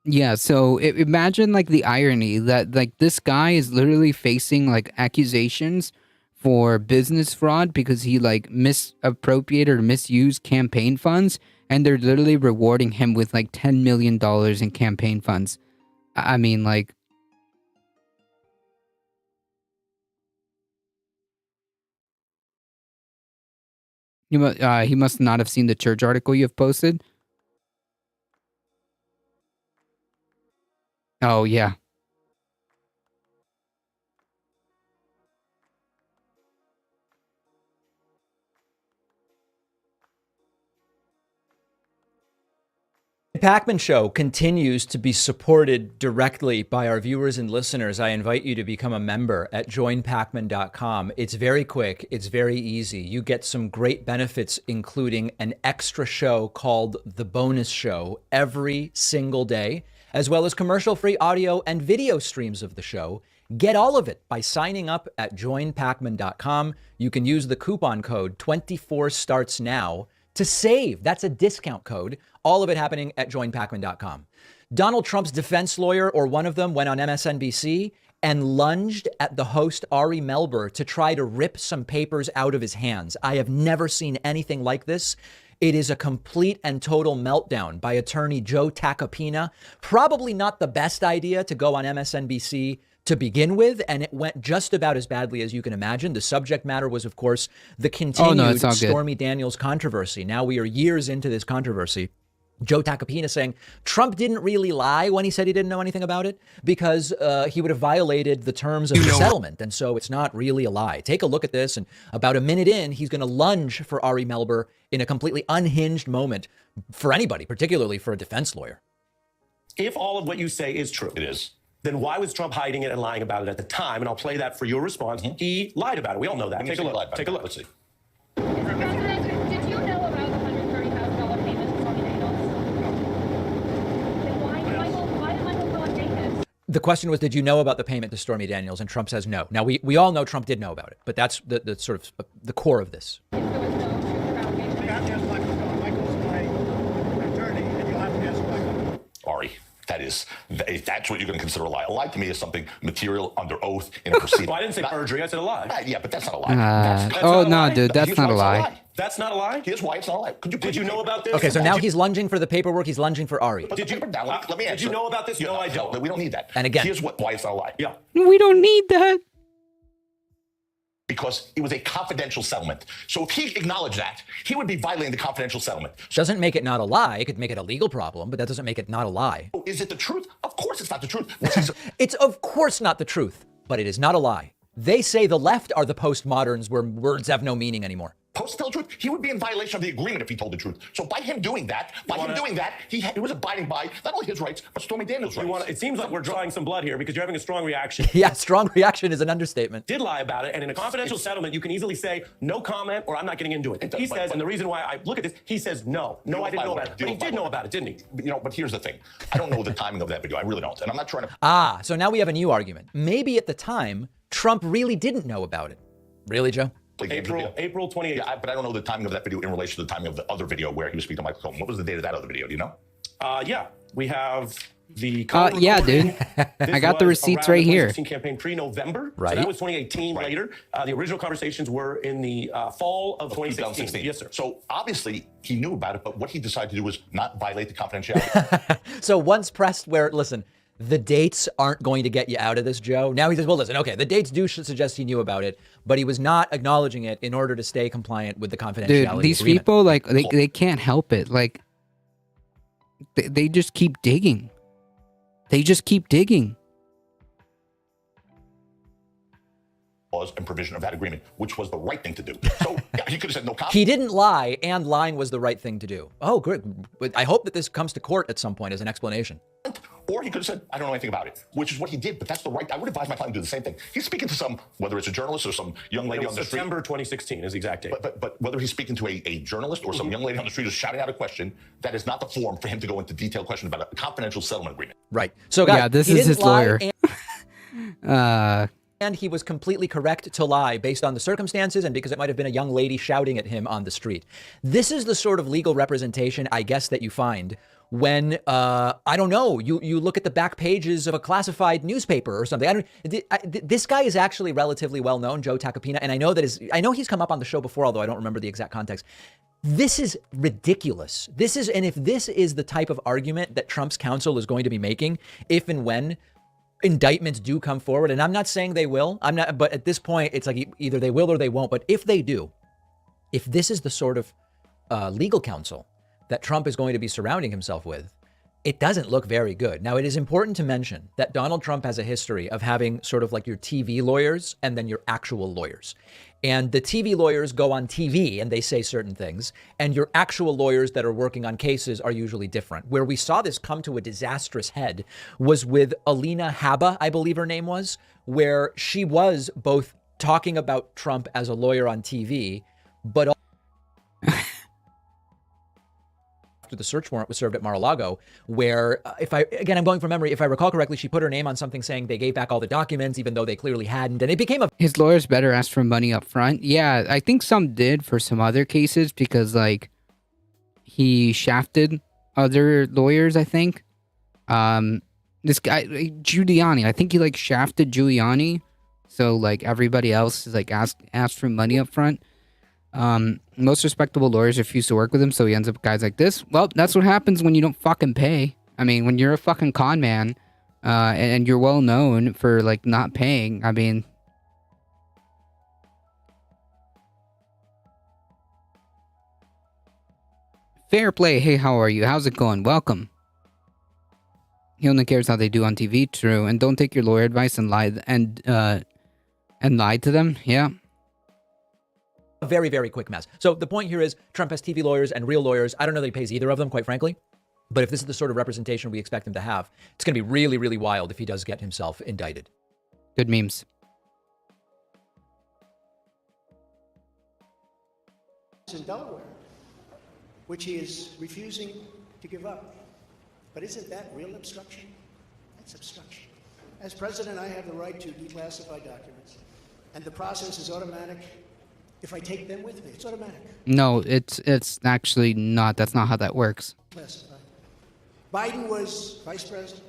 Yeah, so imagine like the irony that like this guy is literally facing like accusations for business fraud because he like misappropriated or misused campaign funds, and they're literally rewarding him with like $10 million in campaign funds. I mean, like, he must not have seen the church article you have posted. Oh, yeah. Pakman Show continues to be supported directly by our viewers and listeners. I invite you to become a member at joinpakman.com. It's very quick. It's very easy. You get some great benefits, including an extra show called The Bonus Show every single day, as well as commercial-free audio and video streams of the show. Get all of it by signing up at joinpakman.com. You can use the coupon code 24startsnow to save. That's a discount code. All of it happening at joinpakman.com. Donald Trump's defense lawyer, or one of them, went on MSNBC and lunged at the host Ari Melber to try to rip some papers out of his hands. I have never seen anything like this. It is a complete and total meltdown by attorney Joe Tacopina. Probably not the best idea to go on MSNBC to begin with, and it went just about as badly as you can imagine. The subject matter was, of course, the continued Stormy Daniels controversy. Now we are years into this controversy. Joe Tacopina saying Trump didn't really lie when he said he didn't know anything about it because he would have violated the terms of the settlement. And so it's not really a lie. Take a look at this. And about a minute in, he's going to lunge for Ari Melber in a completely unhinged moment for anybody, particularly for a defense lawyer. If all of what you say is true, it is, then why was Trump hiding it and lying about it at the time? And I'll play that for your response. He lied about it. We all know that. Take a look. Take a look. Let's see. Mr. President, did you know about the $130,000 payment to Stormy Daniels? Then why did Michael Cohen take this? The question was, did you know about the payment to Stormy Daniels? And Trump says no. Now, we all know Trump did know about it, but that's the sort of the core of this. You have to ask Michael Cohen. Michael's my attorney, and you'll have to ask Michael. Ari, if that's what you're going to consider a lie. A lie to me is something material under oath in a proceeding. Well, I didn't say perjury. I said a lie. Yeah, but that's not a lie. That's not a lie. That's not a lie? Here's why it's not a lie. Did you know about this? Okay, so now he's lunging for the paperwork. He's lunging for Ari. Let me answer. Did you know about this? No, I don't. We don't need that. And again, here's why it's not a lie. Yeah. We don't need that. Because it was a confidential settlement. So if he acknowledged that, he would be violating the confidential settlement. Doesn't make it not a lie. It could make it a legal problem, but that doesn't make it not a lie. Is it the truth? Of course it's not the truth. It's of course not the truth, but it is not a lie. They say the left are the postmoderns where words have no meaning anymore. Post tell the truth, he would be in violation of the agreement if he told the truth. So by him doing that, he was abiding by not only his rights, but Stormy Daniels' rights. It seems like we're drawing some blood here because you're having a strong reaction. Yeah, strong reaction is an understatement. Did lie about it, and in a confidential settlement, you can easily say, no comment, or I'm not getting into it. He says, and the reason why I look at this, he says, no, I didn't know about it. But he did know about it, didn't he? But here's the thing. I don't know the timing of that video. I really don't. And I'm not trying to... So now we have a new argument. Maybe at the time, Trump really didn't know about it. Really, Joe? April 28th. Yeah, but I don't know the timing of that video in relation to the timing of the other video where he was speaking to Michael Cohen. What was the date of that other video? Do you know? Yeah, we have the yeah, dude. I got the receipts right here. 2016 campaign pre-November. Right. So that was 2018 later. The original conversations were in the fall of 2016. Yes, sir. So obviously he knew about it, but what he decided to do was not violate the confidentiality. So once pressed where, listen, the dates aren't going to get you out of this, Joe. Now he says, well, listen, okay, the dates do suggest he knew about it, but he was not acknowledging it in order to stay compliant with the confidentiality Dude, these agreement. people, like, they can't help it. Like, they just keep digging. They just keep digging. And provision of that agreement, which was the right thing to do. So yeah, he could have said no comment. He didn't lie, and lying was the right thing to do. Oh, good. I hope that this comes to court at some point as an explanation. Or he could have said, I don't know anything about it, which is what he did. But that's the right. I would advise my client to do the same thing. He's speaking to some, whether it's a journalist or some young lady on the street. September 2016 is the exact date. But whether he's speaking to a journalist or some young lady on the street who's shouting out a question, that is not the forum for him to go into detailed questions about a confidential settlement agreement. Right. So, guys, yeah, this is his lawyer. And he was completely correct to lie based on the circumstances and because it might have been a young lady shouting at him on the street. This is the sort of legal representation, I guess, that you find when, I don't know, you look at the back pages of a classified newspaper or something. This guy is actually relatively well known, Joe Tacopina, and I know he's come up on the show before, although I don't remember the exact context. This is ridiculous. And if this is the type of argument that Trump's counsel is going to be making, if and when indictments do come forward, and I'm not saying they will, but at this point, it's like either they will or they won't. But if they do, if this is the sort of legal counsel that Trump is going to be surrounding himself with, it doesn't look very good. Now, it is important to mention that Donald Trump has a history of having sort of like your TV lawyers and then your actual lawyers. And the TV lawyers go on TV and they say certain things. And your actual lawyers that are working on cases are usually different. Where we saw this come to a disastrous head was with Alina Habba, I believe her name was, where she was both talking about Trump as a lawyer on TV, but after the search warrant was served at Mar-a-Lago, where I'm going from memory, if I recall correctly, she put her name on something saying they gave back all the documents, even though they clearly hadn't. And it became a... His lawyers better ask for money up front. Yeah, I think some did for some other cases because, like, he shafted other lawyers, I think. This guy, Giuliani, I think he, like, shafted Giuliani. So, like, everybody else is, like, asked for money up front. Most respectable lawyers refuse to work with him, so he ends up with guys like this. Well, that's what happens when you don't fucking pay. I mean, when you're a fucking con man, and you're well known for, like, not paying, I mean... Fair play. Hey, how are you? How's it going? Welcome. He only cares how they do on TV. True. And don't take your lawyer advice and lie to them. Yeah. A very, very quick mess. So the point here is Trump has TV lawyers and real lawyers. I don't know that he pays either of them, quite frankly. But if this is the sort of representation we expect him to have, it's going to be really, really wild if he does get himself indicted. Good memes. In Delaware, which he is refusing to give up. But isn't that real obstruction? That's obstruction. As president, I have the right to declassify documents, and the process is automatic. If I take them with me, it's automatic. No, it's actually not. That's not how that works. Classified. Biden was vice president.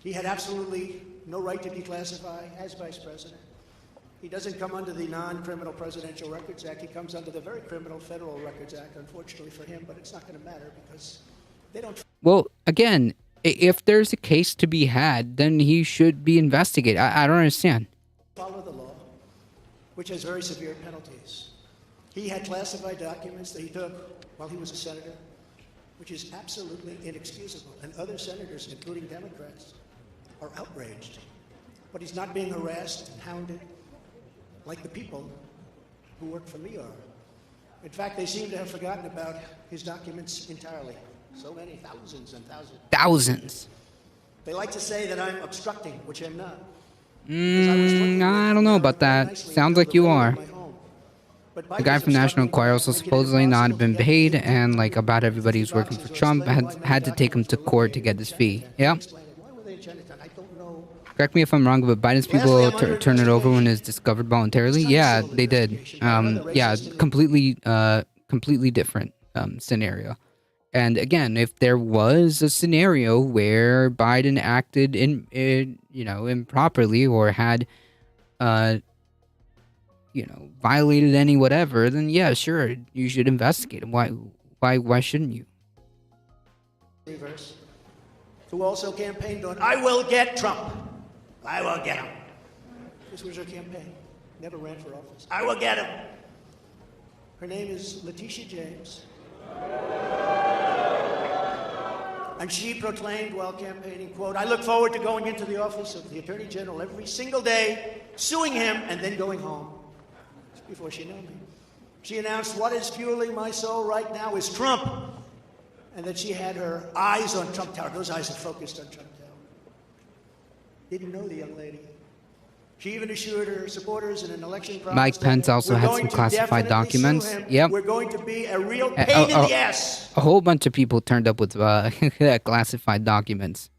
He had absolutely no right to declassify as vice president. He doesn't come under the non-criminal Presidential Records Act. He comes under the very criminal Federal Records Act, unfortunately for him, but it's not going to matter because they don't... Well, again, if there's a case to be had, then he should be investigated. I don't understand. Follow the law, which has very severe penalties. He had classified documents that he took while he was a senator, which is absolutely inexcusable. And other senators, including Democrats, are outraged. But he's not being harassed and hounded like the people who work for me are. In fact, they seem to have forgotten about his documents entirely. So many, thousands and thousands. Thousands. They like to say that I'm obstructing, which I'm not. I don't know about that. Sounds like you are. The guy from National Enquirer also supposedly not have been paid, and like about everybody who's working for Trump had to take him to court to get his fee. Yeah. Correct me if I'm wrong, but Biden's people turn it over when it's discovered voluntarily. Yeah, they did. Yeah, completely different scenario. And again, if there was a scenario where Biden acted improperly or had, violated any whatever, then yeah, sure, you should investigate him. Why shouldn't you? Reverse. Who also campaigned on, I will get Trump. I will get him. This was her campaign. Never ran for office. I will get him. Her name is Letitia James. And she proclaimed while campaigning, quote, I look forward to going into the office of the Attorney General every single day, suing him, and then going home. Just before she knew me. She announced, what is fueling my soul right now is Trump. And that she had her eyes on Trump Tower. Those eyes are focused on Trump Tower. Didn't know the young lady. She even assured her supporters in an election process. Mike Pence also had some classified documents. Yep. We're going to be a real pain in the ass. A whole bunch of people turned up with classified documents.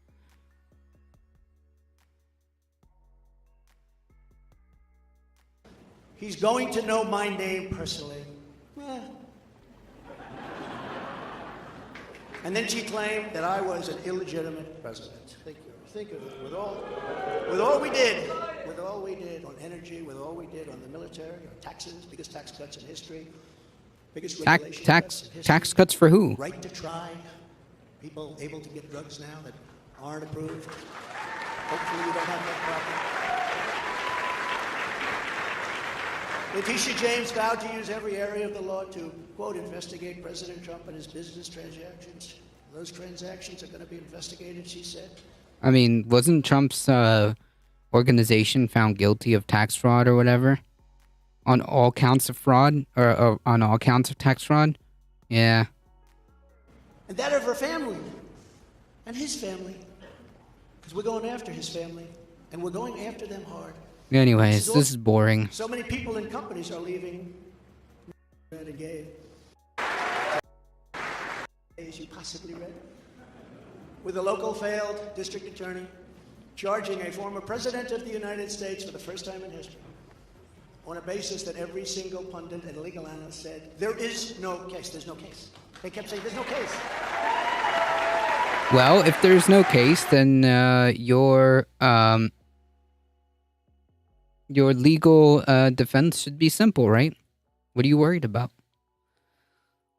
He's going to know my name personally. And then she claimed that I was an illegitimate president. Think of it. With all we did on energy, with all we did on the military, on taxes, biggest tax cuts in history, biggest regulation cuts in history. Tax cuts for who? Right to try. People able to get drugs now that aren't approved. Hopefully you don't have that problem. Letitia James vowed to use every area of the law to, quote, investigate President Trump and his business transactions. Those transactions are going to be investigated, she said. I mean, wasn't Trump's organization found guilty of tax fraud or whatever? on all counts of fraud or on all counts of tax fraud. Yeah. And that of her family and his family. Because we're going after his family and we're going after them hard. Anyways, this is boring. So many people and companies are leaving Renegade. As you possibly read. With a local failed district attorney charging a former president of the United States for the first time in history on a basis that every single pundit and legal analyst said, there is no case, there's no case. They kept saying, there's no case. Well, if there's no case, then your legal defense should be simple, right? What are you worried about?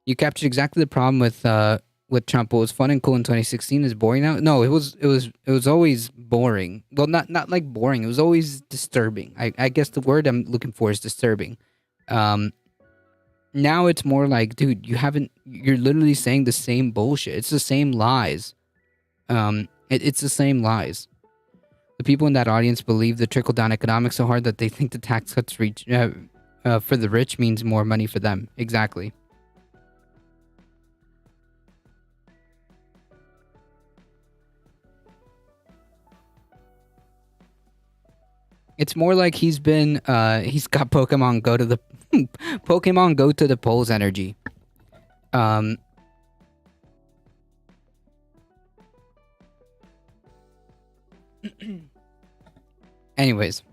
You captured exactly the problem with Trump. What was fun and cool in 2016 is boring now. No, it was always boring. Well, not like boring. It was always disturbing. I guess the word I'm looking for is disturbing. Now it's more like, dude, you're literally saying the same bullshit. It's the same lies. It's the same lies. The people in that audience believe the trickle-down economics so hard that they think the tax cuts for the rich means more money for them. Exactly. It's more like he's got Pokemon Go to the Pokemon Go to the polls energy. Anyways.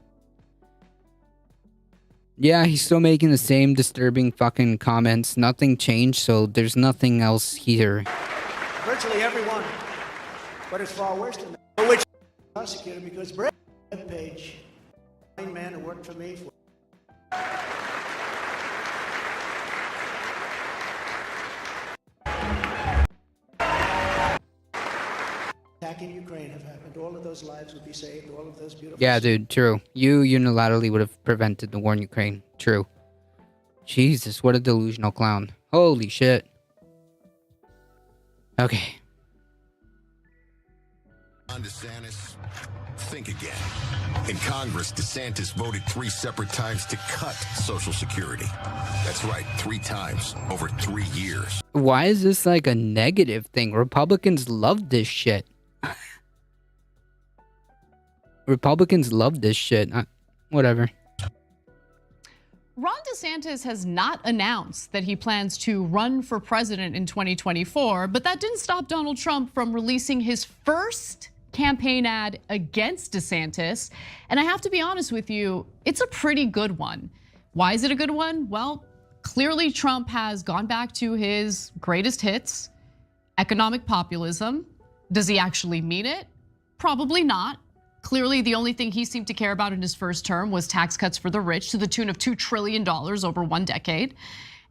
Yeah, he's still making the same disturbing fucking comments. Nothing changed, so there's nothing else here. Virtually everyone. But it's far worse than that. For which prosecutor, because Brad Page, a man who worked for me for attacking Ukraine have happened. All of those lives would be saved. All of those beautiful. Yeah, dude, true. You unilaterally would have prevented the war in Ukraine. True. Jesus, what a delusional clown. Holy shit. Okay. Ron DeSantis, think again. In Congress, DeSantis voted 3 separate times to cut Social Security. That's right, 3 times over 3 years. Why is this like a negative thing? Republicans love this shit. Republicans love this shit. Whatever. Ron DeSantis has not announced that he plans to run for president in 2024, but that didn't stop Donald Trump from releasing his first campaign ad against DeSantis. And I have to be honest with you, it's a pretty good one. Why is it a good one? Well, clearly Trump has gone back to his greatest hits, economic populism. Does he actually mean it? Probably not. Clearly, the only thing he seemed to care about in his first term was tax cuts for the rich to the tune of $2 trillion over 1 decade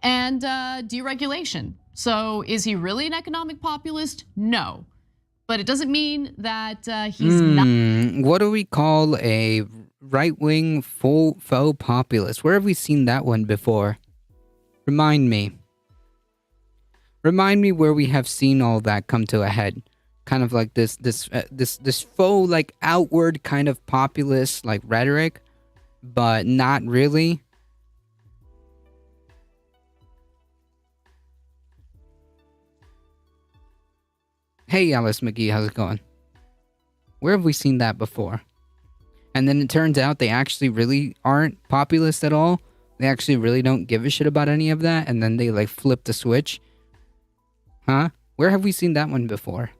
and deregulation. So is he really an economic populist? No. But it doesn't mean that he's not. What do we call a right-wing faux populist? Where have we seen that one before? Remind me. Remind me where we have seen all that come to a head. Kind of like this faux, like outward kind of populist like rhetoric, but not really. Hey, Alice McGee, how's it going? Where have we seen that before? And then it turns out they actually really aren't populist at all. They actually really don't give a shit about any of that, and then they like flip the switch. Huh? Where have we seen that one before?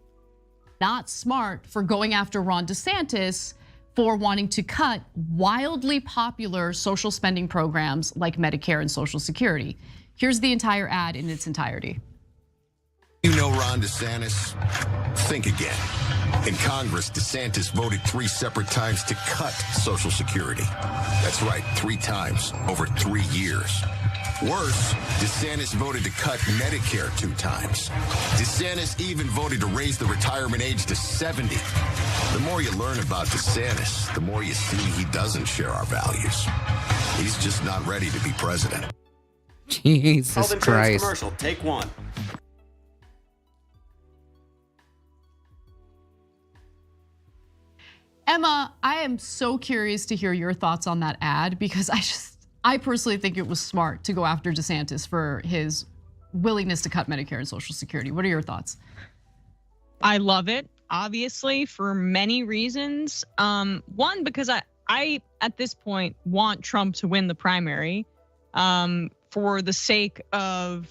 Not smart for going after Ron DeSantis for wanting to cut wildly popular social spending programs like Medicare and Social Security. Here's the entire ad in its entirety. You know Ron DeSantis? Think again. In Congress, DeSantis voted 3 separate times to cut Social Security. That's right, 3 times over 3 years. Worse, DeSantis voted to cut Medicare 2 times. DeSantis even voted to raise the retirement age to 70. The more you learn about DeSantis, the more you see he doesn't share our values. He's just not ready to be president. Jesus Health insurance Christ. commercial, take 1. Emma, I am so curious to hear your thoughts on that ad because I personally think it was smart to go after DeSantis for his willingness to cut Medicare and Social Security. What are your thoughts? I love it, obviously, for many reasons. One, because I at this point want Trump to win the primary for the sake of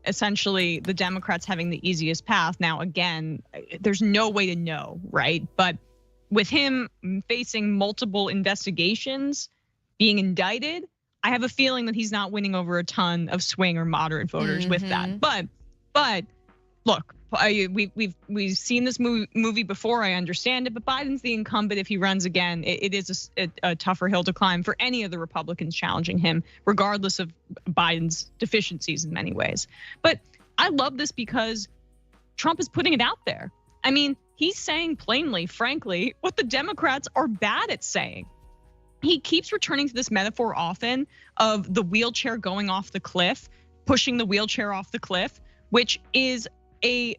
essentially the Democrats having the easiest path. Now, again, there's no way to know, right? But with him facing multiple investigations, being indicted, I have a feeling that he's not winning over a ton of swing or moderate voters with that. But look, we've seen this movie before. I understand it, but Biden's the incumbent. If he runs again, it is a tougher hill to climb for any of the Republicans challenging him, regardless of Biden's deficiencies in many ways. But I love this because Trump is putting it out there. I mean, he's saying plainly, frankly, what the Democrats are bad at saying. He keeps returning to this metaphor often of the wheelchair going off the cliff, pushing the wheelchair off the cliff, which is a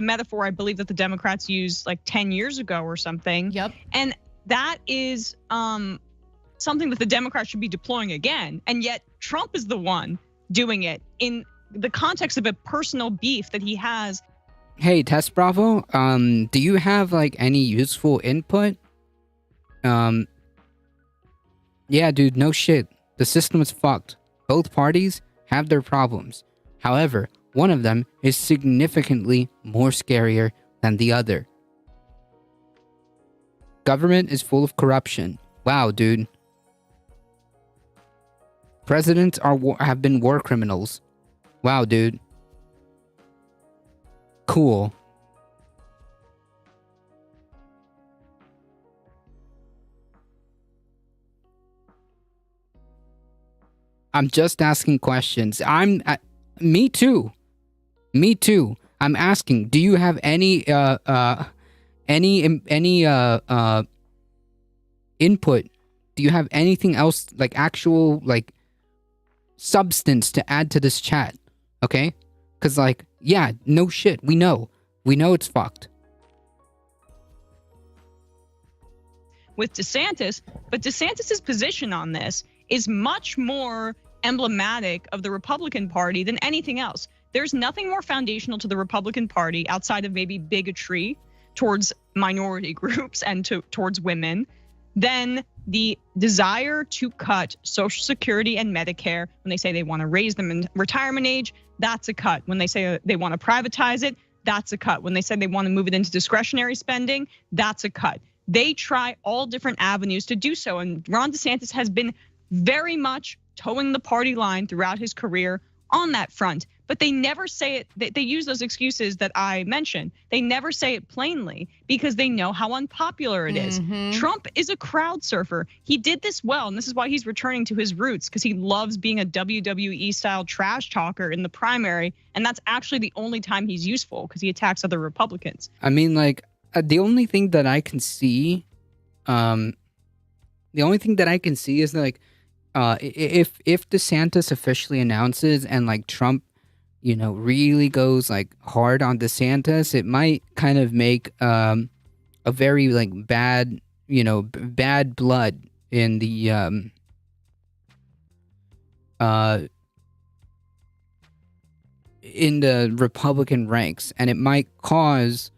metaphor I believe that the Democrats used like 10 years ago or something. Yep. And that is something that the Democrats should be deploying again. And yet Trump is the one doing it in the context of a personal beef that he has. Hey, Test Bravo, do you have like any useful input? Yeah, dude, no shit. The system is fucked. Both parties have their problems. However, one of them is significantly more scarier than the other. Government is full of corruption. Wow, dude. Presidents have been war criminals. Wow, dude. Cool. I'm just asking questions. Me too. Me too. I'm asking, do you have any input? Do you have anything else, like actual like substance to add to this chat? Okay? Cuz like, yeah, no shit. We know it's fucked. With DeSantis, but DeSantis's position on this is much more emblematic of the Republican Party than anything else. There's nothing more foundational to the Republican Party outside of maybe bigotry towards minority groups and towards women than the desire to cut Social Security and Medicare. When they say they want to raise them in retirement age, that's a cut. When they say they want to privatize it, that's a cut. When they say they want to move it into discretionary spending, that's a cut. They try all different avenues to do so. And Ron DeSantis has been very much towing the party line throughout his career on that front. But they never say it. They use those excuses that I mentioned. They never say it plainly because they know how unpopular it is. Trump is a crowd surfer. He did this well, and this is why he's returning to his roots, because he loves being a WWE style trash talker in the primary. And that's actually the only time he's useful, because he attacks other Republicans. I mean, like, the only thing that I can see, is like, if DeSantis officially announces and like Trump, you know, really goes like hard on DeSantis, it might kind of make a very like bad, you know, bad blood in the Republican ranks, and it might cause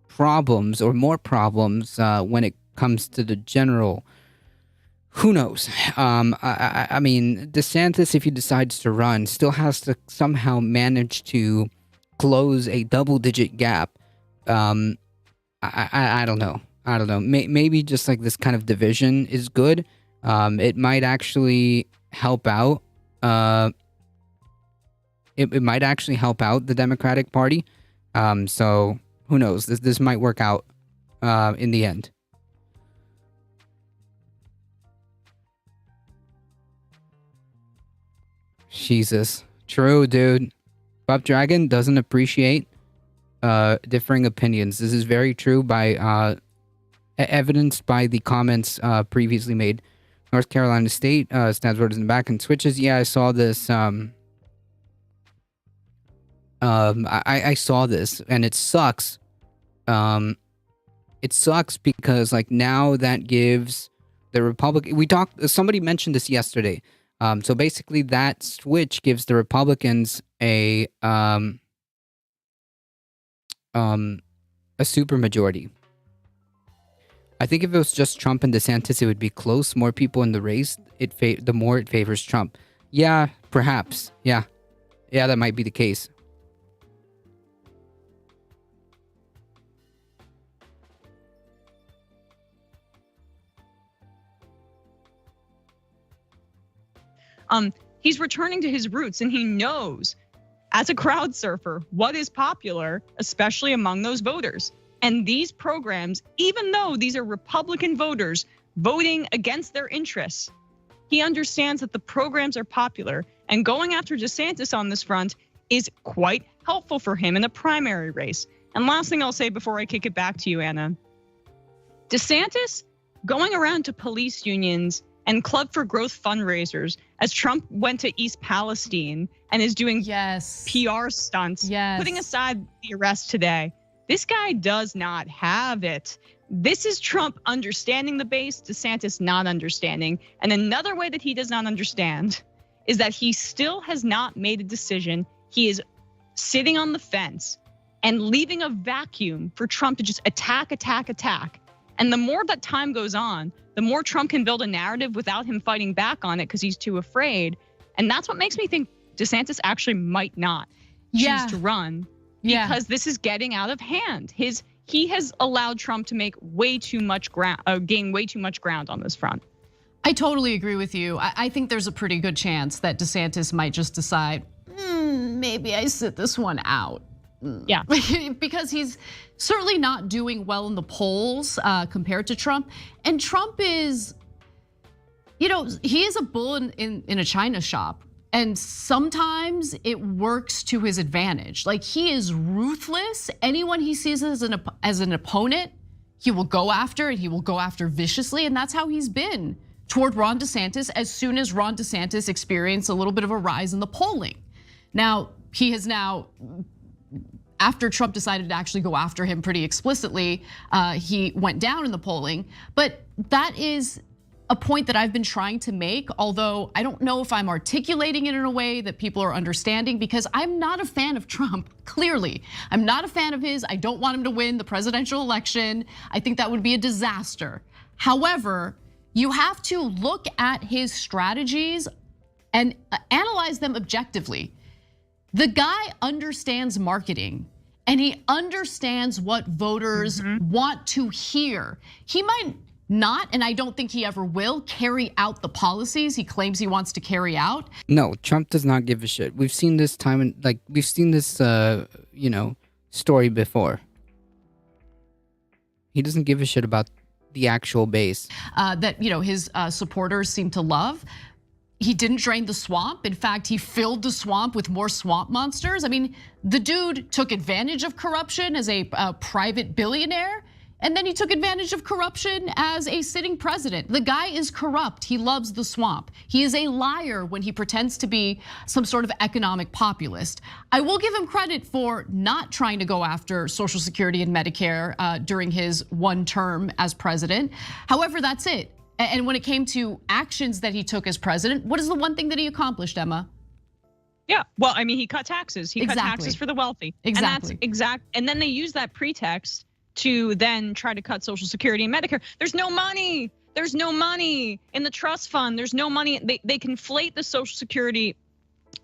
problems or more problems when it comes to the general. Who knows? I mean, DeSantis, if he decides to run, still has to somehow manage to close a double-digit gap. I don't know. I don't know. Maybe just like this kind of division is good. It might actually help out. It might actually help out the Democratic Party. So who knows? This might work out in the end. Jesus. True, dude. Buff Dragon doesn't appreciate differing opinions. This is very true by evidenced by the comments previously made. North Carolina State stands voters in the back and switches. Yeah, I saw this. I saw this, and it sucks. It sucks because like now that gives Somebody mentioned this yesterday. So basically, that switch gives the Republicans a supermajority. I think if it was just Trump and DeSantis, it would be close. More people in the race, the more it favors Trump. Yeah, perhaps. Yeah, that might be the case. He's returning to his roots, and he knows, as a crowd surfer, what is popular, especially among those voters. And these programs, even though these are Republican voters voting against their interests, he understands that the programs are popular, and going after DeSantis on this front is quite helpful for him in a primary race. And last thing I'll say before I kick it back to you, Anna, DeSantis going around to police unions and Club for Growth fundraisers as Trump went to East Palestine and is doing PR stunts, putting aside the arrest today. This guy does not have it. This is Trump understanding the base, DeSantis not understanding. And another way that he does not understand is that he still has not made a decision. He is sitting on the fence and leaving a vacuum for Trump to just attack. And the more that time goes on, the more Trump can build a narrative without him fighting back on it because he's too afraid. And that's what makes me think DeSantis actually might not choose to run because this is getting out of hand. He has allowed Trump to make way too much ground, gain way too much ground on this front. I totally agree with you. I think there's a pretty good chance that DeSantis might just decide, maybe I sit this one out. Yeah, because he's certainly not doing well in the polls compared to Trump. And Trump is, he is a bull in a china shop. And sometimes it works to his advantage. Like, he is ruthless. Anyone he sees as an opponent, he will go after, and he will go after viciously. And that's how he's been toward Ron DeSantis as soon as Ron DeSantis experienced a little bit of a rise in the polling. Now, he has now, after Trump decided to actually go after him pretty explicitly, he went down in the polling. But that is a point that I've been trying to make, although I don't know if I'm articulating it in a way that people are understanding, because I'm not a fan of Trump, clearly. I'm not a fan of his. I don't want him to win the presidential election. I think that would be a disaster. However, you have to look at his strategies and analyze them objectively. The guy understands marketing, and he understands what voters want to hear. He might not, and I don't think he ever will, carry out the policies he claims he wants to carry out. No, Trump does not give a shit. We've seen this we've seen this, story before. He doesn't give a shit about the actual base. That his supporters seem to love. He didn't drain the swamp. In fact, he filled the swamp with more swamp monsters. I mean, the dude took advantage of corruption as a private billionaire, and then he took advantage of corruption as a sitting president. The guy is corrupt. He loves the swamp. He is a liar when he pretends to be some sort of economic populist. I will give him credit for not trying to go after Social Security and Medicare during his one term as president. However, that's it. And when it came to actions that he took as president, what is the one thing that he accomplished, Emma? Yeah, well, I mean, he cut taxes. He cut taxes for the wealthy. Exactly. And that's and then they use that pretext to then try to cut Social Security and Medicare. There's no money. There's no money in the trust fund. There's no money. They conflate the Social Security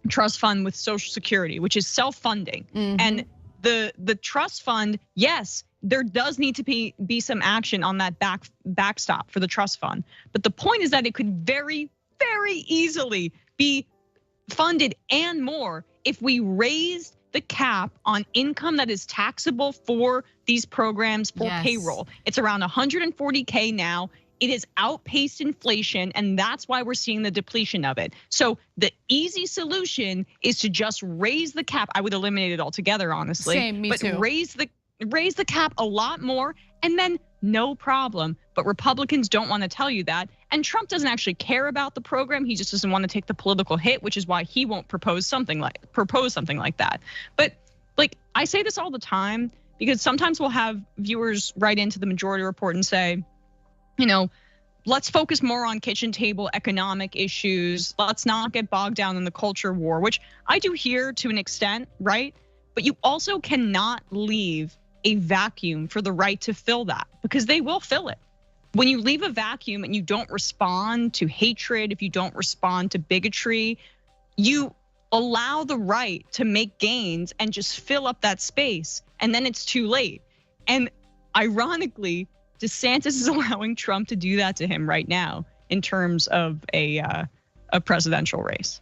trust fund with Social Security, which is self-funding. And the trust fund, yes, there does need to be some action on that backstop for the trust fund. But the point is that it could very, very easily be funded and more if we raised the cap on income that is taxable for these programs for payroll. It's around 140K now. It has outpaced inflation, and that's why we're seeing the depletion of it. So the easy solution is to just raise the cap. I would eliminate it altogether, honestly. Same, me too. Raise the cap a lot more, and then no problem. But Republicans don't want to tell you that. And Trump doesn't actually care about the program. He just doesn't want to take the political hit, which is why he won't propose something like that. But like, I say this all the time because sometimes we'll have viewers write into the Majority Report and say, let's focus more on kitchen table economic issues. Let's not get bogged down in the culture war, which I do hear to an extent, right? But you also cannot leave a vacuum for the right to fill that, because they will fill it. When you leave a vacuum and you don't respond to hatred, if you don't respond to bigotry, you allow the right to make gains and just fill up that space, and then it's too late. And ironically, DeSantis is allowing Trump to do that to him right now in terms of a presidential race.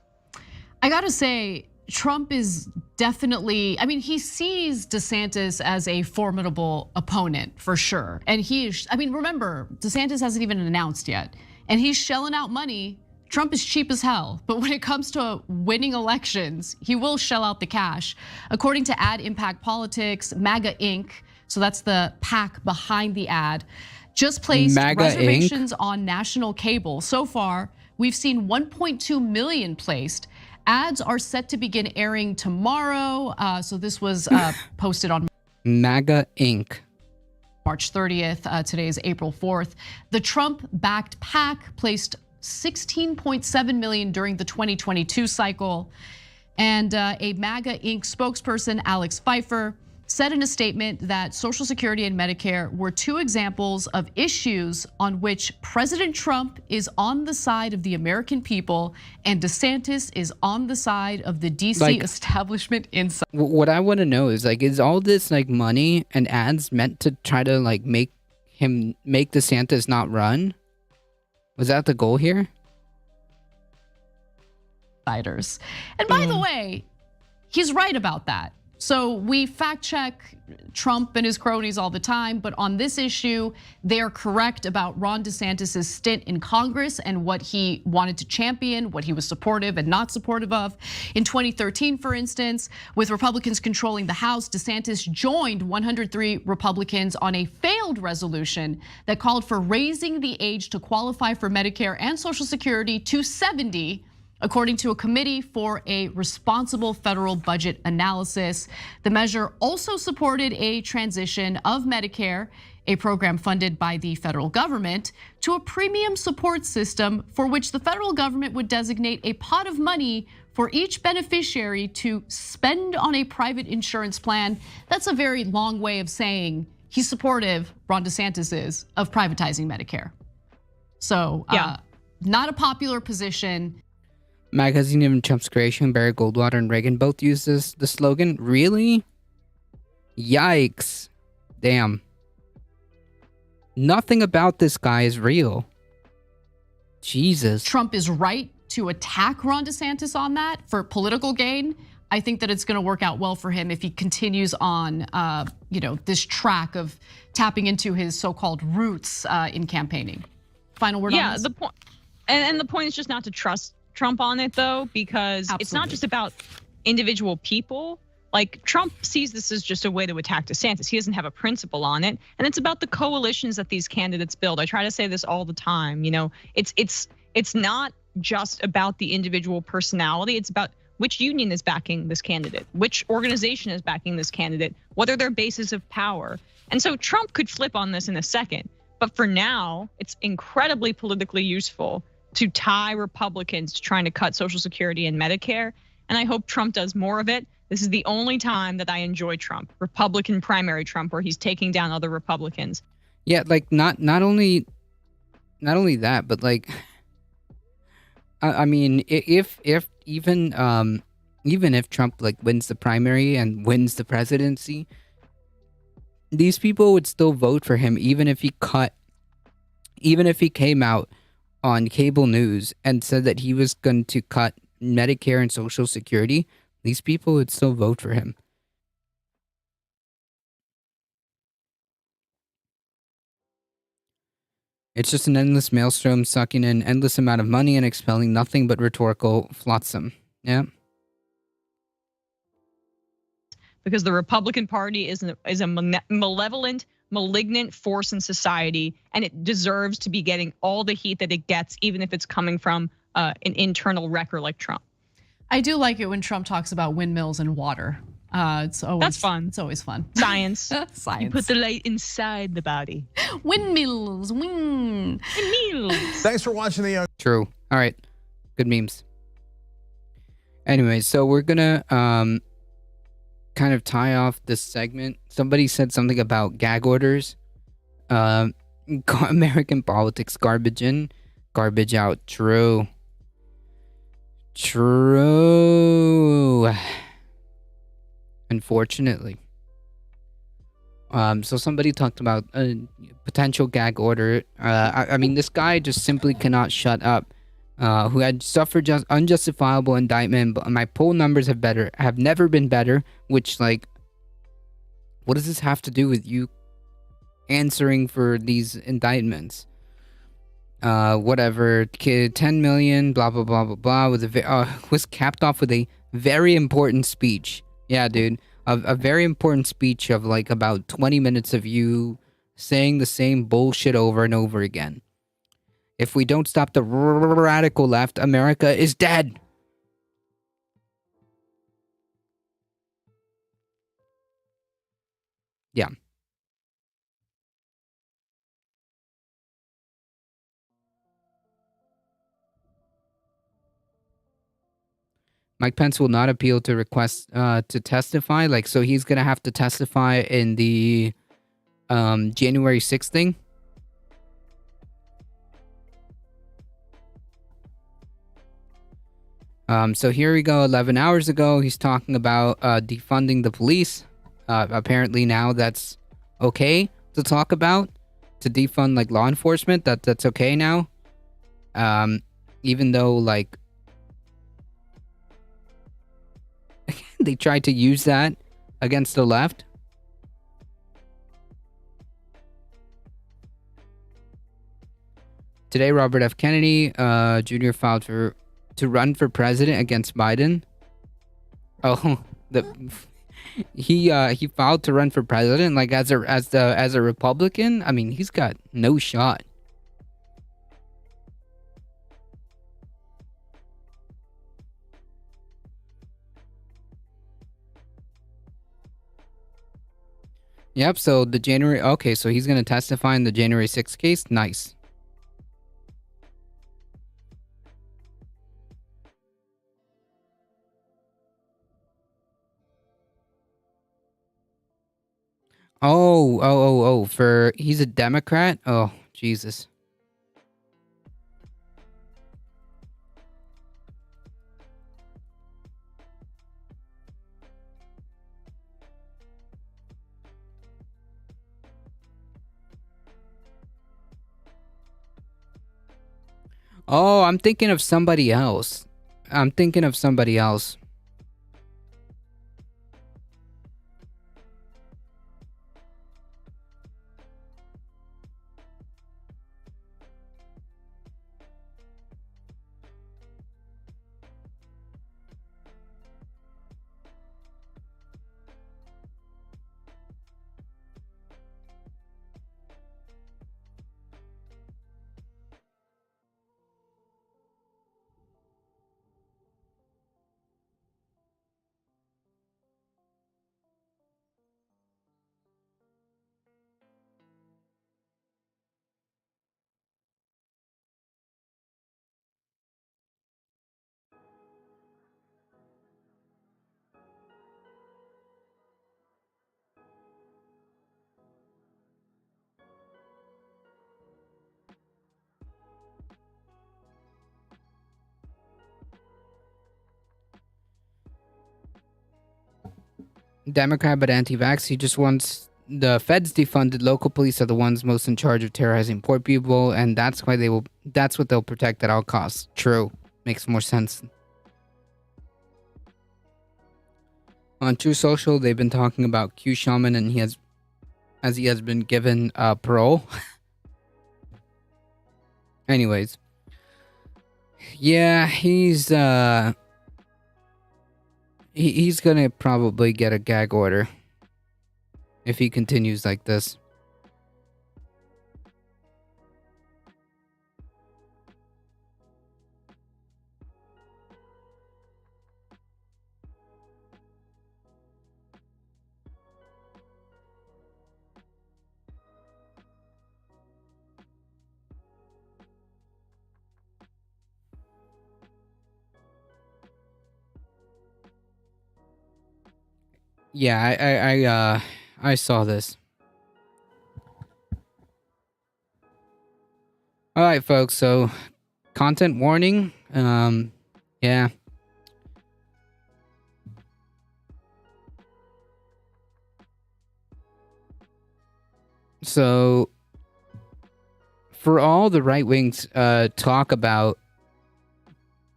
I gotta say, Trump is definitely, I mean, he sees DeSantis as a formidable opponent for sure. And remember, DeSantis hasn't even announced yet. And he's shelling out money. Trump is cheap as hell. But when it comes to winning elections, he will shell out the cash. According to Ad Impact Politics, MAGA Inc., so that's the PAC behind the ad, just placed MAGA reservations Inc. on national cable. So far, we've seen 1.2 million placed. Ads are set to begin airing tomorrow. So this was posted on MAGA Inc. March 30th. Today is April 4th. The Trump-backed PAC placed 16.7 million during the 2022 cycle. And a MAGA Inc. spokesperson, Alex Pfeiffer, said in a statement that Social Security and Medicare were two examples of issues on which President Trump is on the side of the American people and DeSantis is on the side of the DC establishment inside. What I want to know is is all this money and ads meant to try to make DeSantis not run? Was that the goal here? And by the way, he's right about that. So we fact check Trump and his cronies all the time, but on this issue, they're correct about Ron DeSantis' stint in Congress and what he wanted to champion, what he was supportive and not supportive of. In 2013, for instance, with Republicans controlling the House, DeSantis joined 103 Republicans on a failed resolution that called for raising the age to qualify for Medicare and Social Security to 70, according to a committee for a responsible federal budget analysis. The measure also supported a transition of Medicare, a program funded by the federal government, to a premium support system for which the federal government would designate a pot of money for each beneficiary to spend on a private insurance plan. That's a very long way of saying he's supportive, Ron DeSantis is, of privatizing Medicare. So not a popular position. Magazine, even Trump's creation, Barry Goldwater and Reagan both used the slogan. Really? Yikes. Damn. Nothing about this guy is real. Jesus. Trump is right to attack Ron DeSantis on that for political gain. I think that it's going to work out well for him if he continues on, this track of tapping into his so-called roots in campaigning. Final word on this? The point, and the point is just not to trust Trump on it though, because It's not just about individual people. Trump sees this as just a way to attack DeSantis. He doesn't have a principle on it. And it's about the coalitions that these candidates build. I try to say this all the time. It's not just about the individual personality. It's about which union is backing this candidate, which organization is backing this candidate, what are their bases of power. And so Trump could flip on this in a second. But for now, it's incredibly politically useful to tie Republicans to trying to cut Social Security and Medicare. And I hope Trump does more of it. This is the only time that I enjoy Trump, Republican primary Trump, where he's taking down other Republicans. Yeah, not only that, but I mean, if even if Trump wins the primary and wins the presidency, these people would still vote for him even if he came out on cable news and said that he was going to cut Medicare and Social Security. These people would still vote for him. It's just an endless maelstrom sucking in endless amount of money and expelling nothing but rhetorical flotsam. Yeah. Because the Republican Party is a malevolent, malignant force in society, and it deserves to be getting all the heat that it gets, even if it's coming from an internal wrecker like Trump. I do like it when Trump talks about windmills and water. It's always That's fun. It's always fun. Science. Science. You put the light inside the body. Windmills. Windmills. Thanks for watching the. True. All right. Good memes. Anyway, so we're gonna kind of tie off this segment. Somebody said something about gag orders. American politics, garbage in, garbage out. True. Unfortunately. So somebody talked about a potential gag order. I mean, this guy just simply cannot shut up. Who had suffered just unjustifiable indictment, but my poll numbers have never been better. Which, like, what does this have to do with you answering for these indictments? Whatever. 10 million, blah blah blah blah blah. Was capped off with a very important speech. Yeah, dude, a very important speech of like about 20 minutes of you saying the same bullshit over and over again. If we don't stop the radical left, America is dead. Yeah. Mike Pence will not appeal to request to testify. Like, so he's gonna have to testify in the January 6th thing. So here we go. 11 hours ago, he's talking about defunding the police. Apparently now that's okay to talk about, to defund like law enforcement. That's okay now. Even though like they tried to use that against the left. Today, Robert F. Kennedy Jr. filed to run for president against Biden. Oh, he filed to run for president, like as a Republican. I mean, he's got no shot. Yep. So the January. Okay, so he's gonna testify in the January 6th case. Nice. Oh, for he's a Democrat? Oh, Jesus. Oh, I'm thinking of somebody else. Democrat but anti-vax. He just wants the feds defunded. Local police are the ones most in charge of terrorizing poor people, and that's why that's what they'll protect at all costs. True. Makes more sense. On True Social, they've been talking about Q Shaman, and he has been given parole. Anyways. Yeah, he's gonna probably get a gag order if he continues like this. Yeah, I saw this. All right, folks. So, content warning. Yeah. So, for all the right wings talk about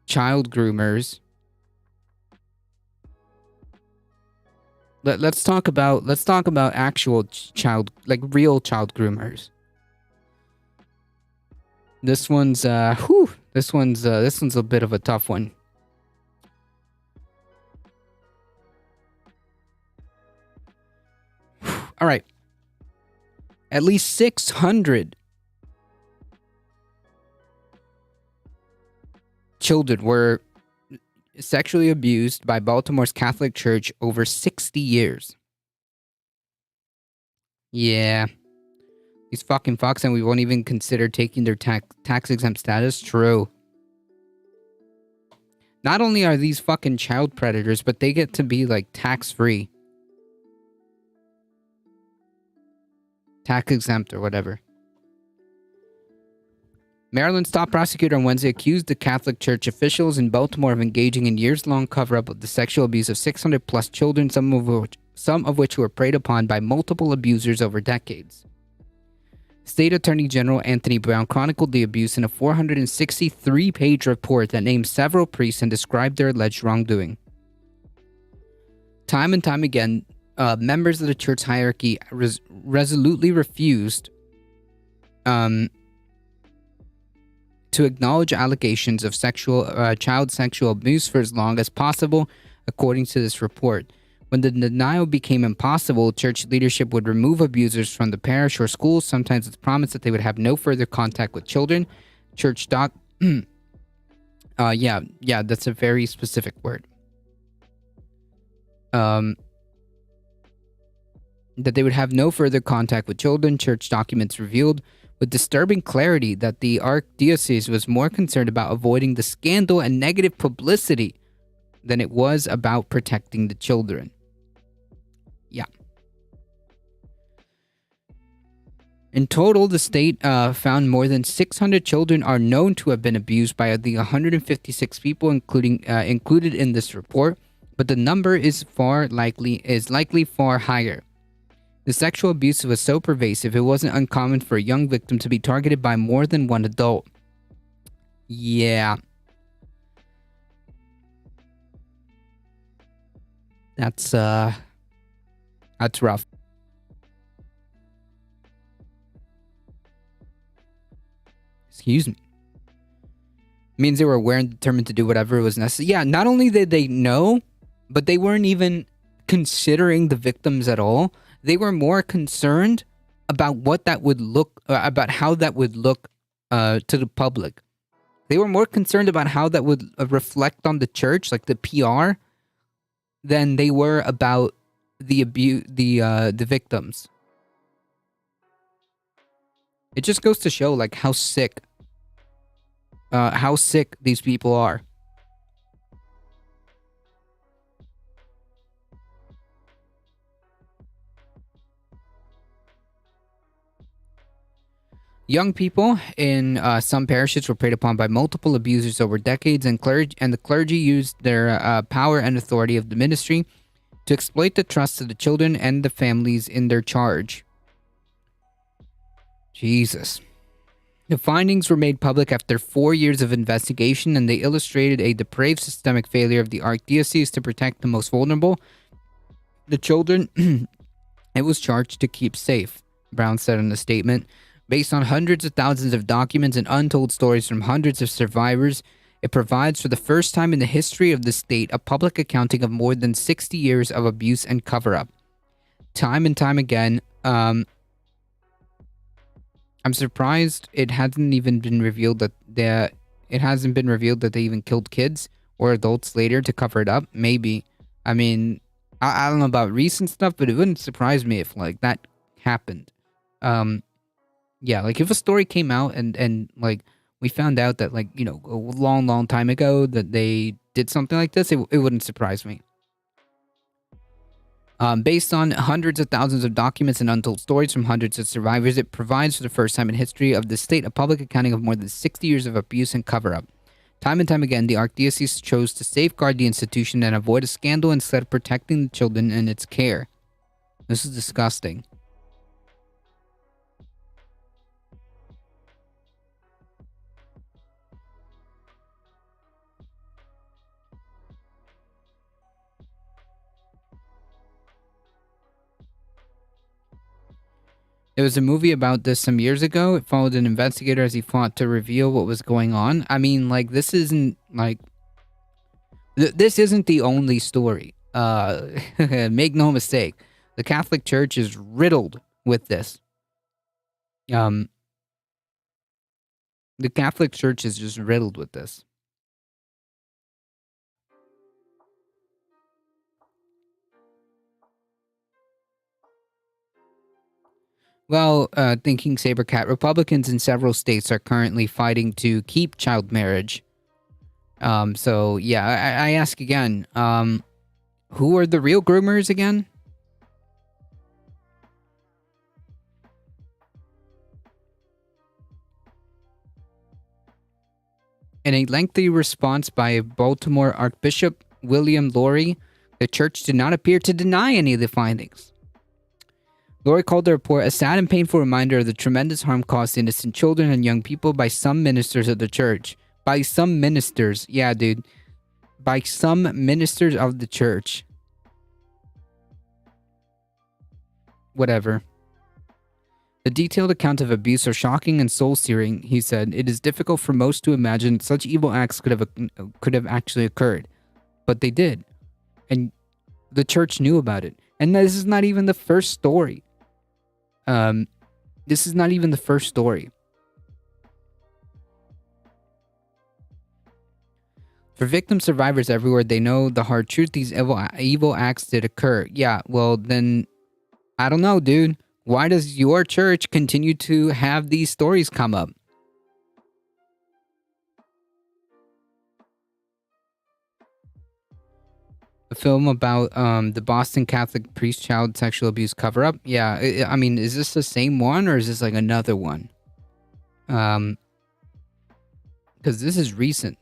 child groomers, let's talk about actual child, like real child groomers. This one's this one's a bit of a tough one. All right. At least 600 children were sexually abused by Baltimore's Catholic Church over 60 years. Yeah. These fucking fucks, and we won't even consider taking their tax-exempt status. True. Not only are these fucking child predators, but they get to be, like, tax-free. Tax-exempt or whatever. Maryland's top prosecutor on Wednesday accused the Catholic Church officials in Baltimore of engaging in years-long cover-up of the sexual abuse of 600-plus children, some of which were preyed upon by multiple abusers over decades. State Attorney General Anthony Brown chronicled the abuse in a 463-page report that named several priests and described their alleged wrongdoing. Time and time again, members of the church hierarchy resolutely refused to acknowledge allegations of child sexual abuse for as long as possible, according to this report. When the denial became impossible, church leadership would remove abusers from the parish or schools, sometimes with promise that they would have no further contact with children. Church doc... yeah, that's a very specific word. That they would have no further contact with children. Church documents revealed with disturbing clarity that the Archdiocese was more concerned about avoiding the scandal and negative publicity than it was about protecting the children. Yeah. In total, the state found more than 600 children are known to have been abused by the 156 people included in this report, but the number is likely far higher. The sexual abuse was so pervasive, it wasn't uncommon for a young victim to be targeted by more than one adult. Yeah. That's rough. Excuse me. Means they were aware and determined to do whatever was necessary. Yeah, not only did they know, but they weren't even considering the victims at all. They were more concerned about what that would look, about how that would look to the public. They were more concerned about how that would reflect on the church, like the PR, than they were about the victims. It just goes to show like how sick these people are. Young people in some parishes were preyed upon by multiple abusers over decades, and the clergy used their power and authority of the ministry to exploit the trust of the children and the families in their charge. Jesus. The findings were made public after 4 years of investigation, and they illustrated a depraved systemic failure of the Archdiocese to protect the most vulnerable, the children it was charged to keep safe, Brown said in a statement. Based on hundreds of thousands of documents and untold stories from hundreds of survivors, it provides for the first time in the history of the state a public accounting of more than 60 years of abuse and cover-up. Time and time again, I'm surprised it hasn't even been revealed that they even killed kids or adults later to cover it up. Maybe. I mean, I don't know about recent stuff, but it wouldn't surprise me if like that happened. Yeah, like if a story came out and like we found out that like, you know, a long time ago that they did something like this, it wouldn't surprise me. Based on hundreds of thousands of documents and untold stories from hundreds of survivors, it provides for the first time in history of the state a public accounting of more than 60 years of abuse and cover-up. Time and time again, the Archdiocese chose to safeguard the institution and avoid a scandal instead of protecting the children in its care. This is disgusting. There was a movie about this some years ago. It followed an investigator as he fought to reveal what was going on. I mean, like, this isn't, like... this isn't the only story. Make no mistake. The Catholic Church is riddled with this. The Catholic Church is just riddled with this. Well, thinking Sabercat, Republicans in several states are currently fighting to keep child marriage. So, yeah, I ask again, who are the real groomers again? In a lengthy response by Baltimore Archbishop William Lori, the church did not appear to deny any of the findings. Lori called the report a sad and painful reminder of the tremendous harm caused to innocent children and young people by some ministers of the church. By some ministers. Yeah, dude. By some ministers of the church. Whatever. The detailed account of abuse are shocking and soul-searing, he said. It is difficult for most to imagine such evil acts could have actually occurred. But they did. And the church knew about it. And this is not even the first story. This is not even the first story. For victim survivors everywhere, they know the hard truth. These evil acts did occur. Yeah, well, then, I don't know, dude. Why does your church continue to have these stories come up? A film about the Boston Catholic priest child sexual abuse cover-up. Yeah, I mean, is this the same one or is this like another one? Because this is recent.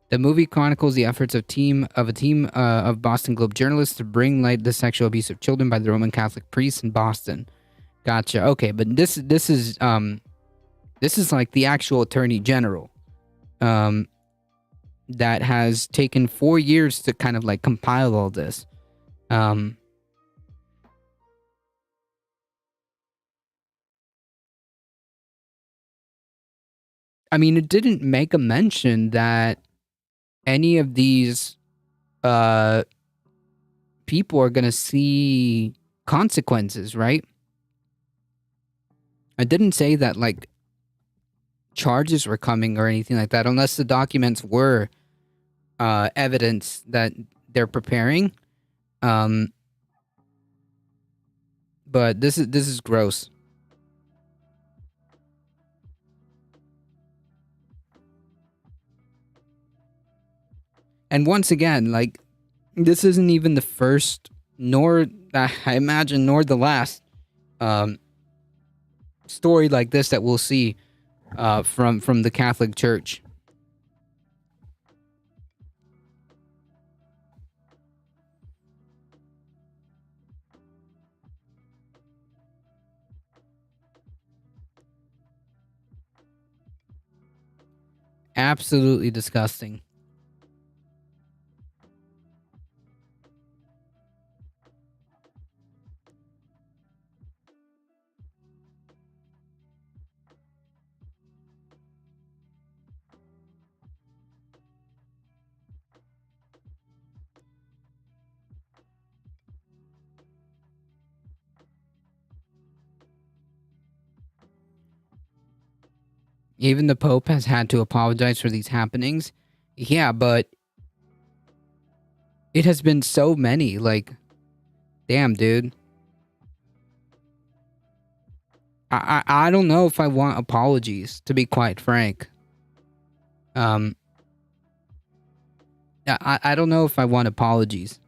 The movie chronicles the efforts of a team of Boston Globe journalists to bring light the sexual abuse of children by the Roman Catholic priests in Boston. Gotcha. Okay, but this is like the actual Attorney General, that has taken 4 years to kind of like compile all this. I mean, it didn't make a mention that any of these people are going to see consequences, right? I didn't say that, like, charges were coming or anything like that, unless the documents were evidence that they're preparing. But this is gross. And once again, like, this isn't even the first, nor, I imagine, nor the last story like this that we'll see from the Catholic Church. Absolutely disgusting. Even the Pope has had to apologize for these happenings. Yeah, but it has been so many. Like, damn, dude. I don't know if I want apologies, to be quite frank. I don't know if I want apologies.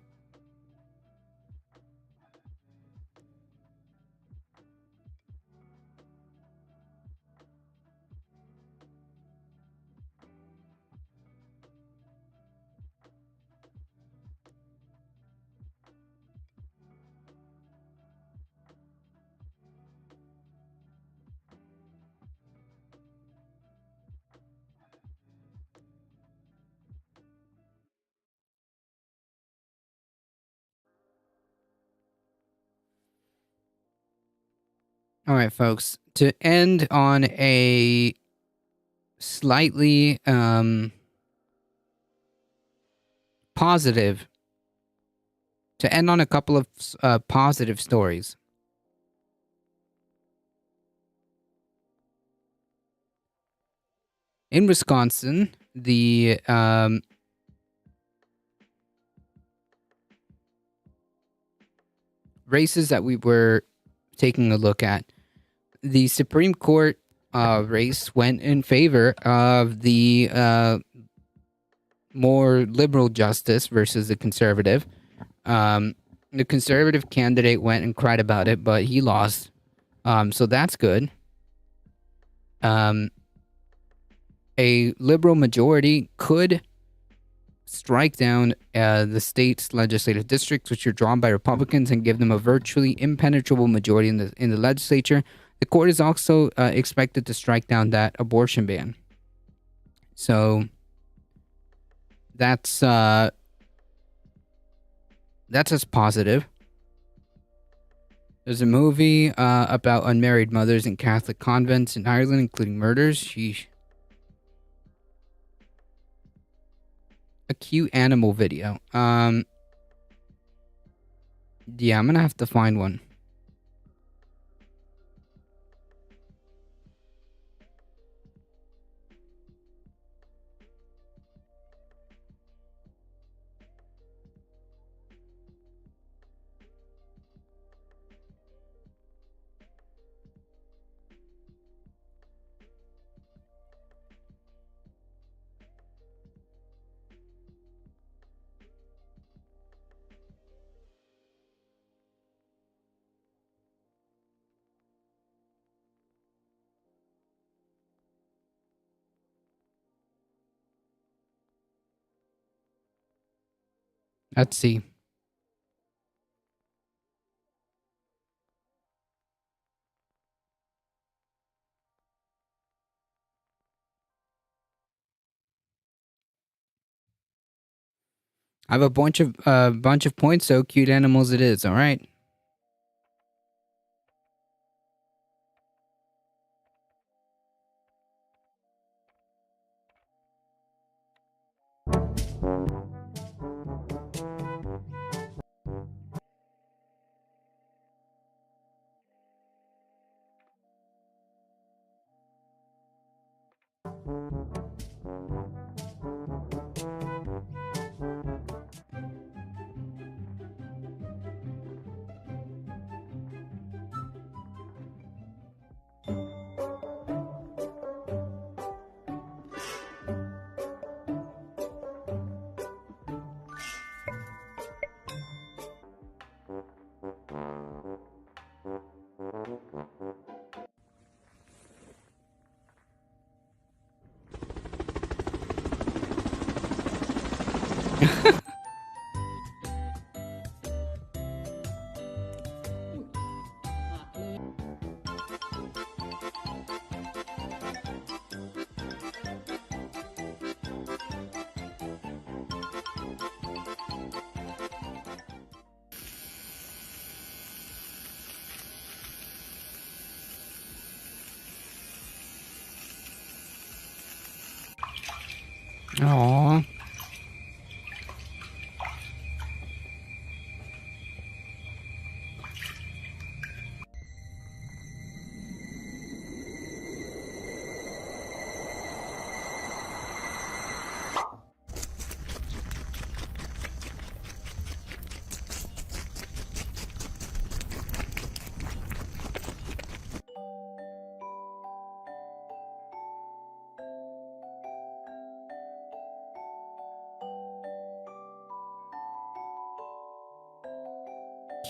All right, folks. To end on a slightly positive, to end on a couple of positive stories. In Wisconsin, the races that we were taking a look at, the Supreme Court race went in favor of the more liberal justice versus the conservative. The conservative candidate went and cried about it, but he lost. So that's good. A liberal majority could strike down the state's legislative districts, which are drawn by Republicans, and give them a virtually impenetrable majority in the legislature. The court is also expected to strike down that abortion ban. So that's as positive. There's a movie about unmarried mothers in Catholic convents in Ireland, including murders. Sheesh. A cute animal video. Yeah, I'm gonna have to find one. Let's see. I have a bunch of points, so cute animals it is, all right? Aww.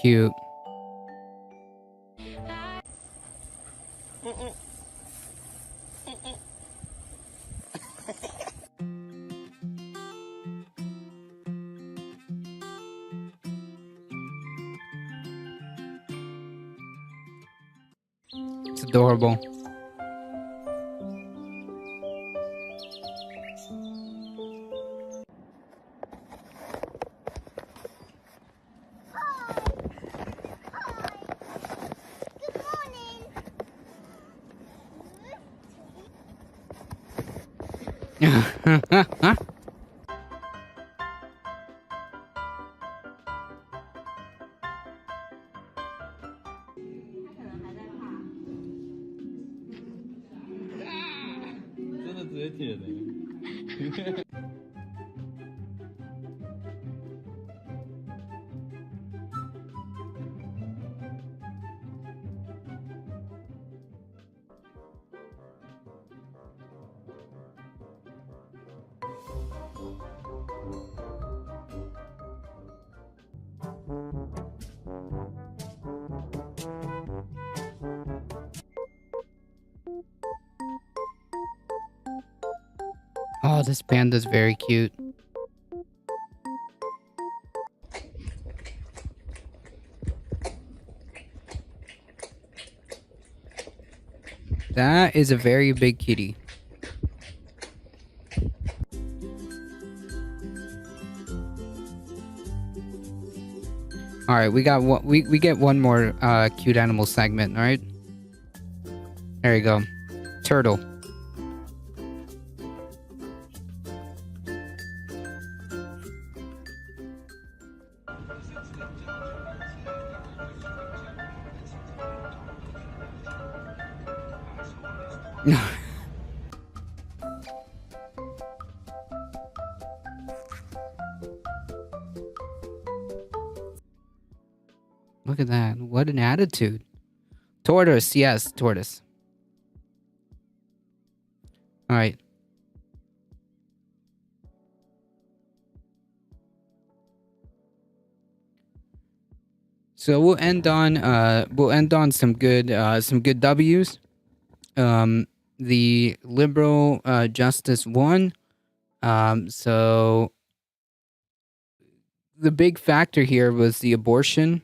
cute. It's adorable. Oh, this panda's very cute. That is a very big kitty. All right, we got what we get one more cute animal segment, all right? There you go. Turtle. Look at that. What an attitude. Tortoise. Yes, tortoise. All right. So we'll end on some good W's. The liberal justice won. So the big factor here was the abortion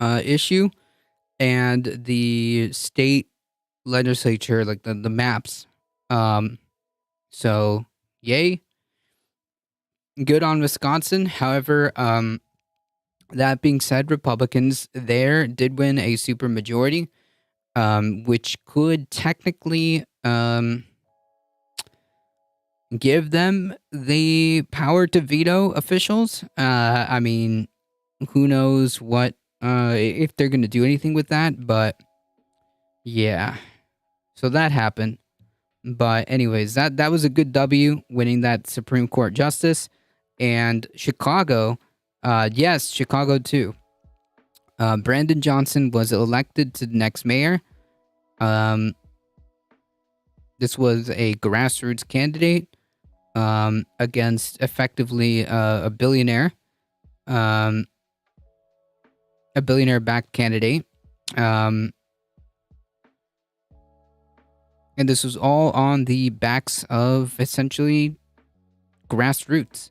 issue, and the state legislature, like the maps. So yay. Good on Wisconsin. However, that being said, Republicans there did win a supermajority, which could technically give them the power to veto officials. I mean, who knows what if they're going to do anything with that, but yeah. So that happened. But anyways, that was a good W, winning that Supreme Court justice. And Chicago, yes, Chicago too. Brandon Johnson was elected to the next mayor. This was a grassroots candidate against effectively a billionaire. A billionaire-backed candidate. And this was all on the backs of essentially grassroots.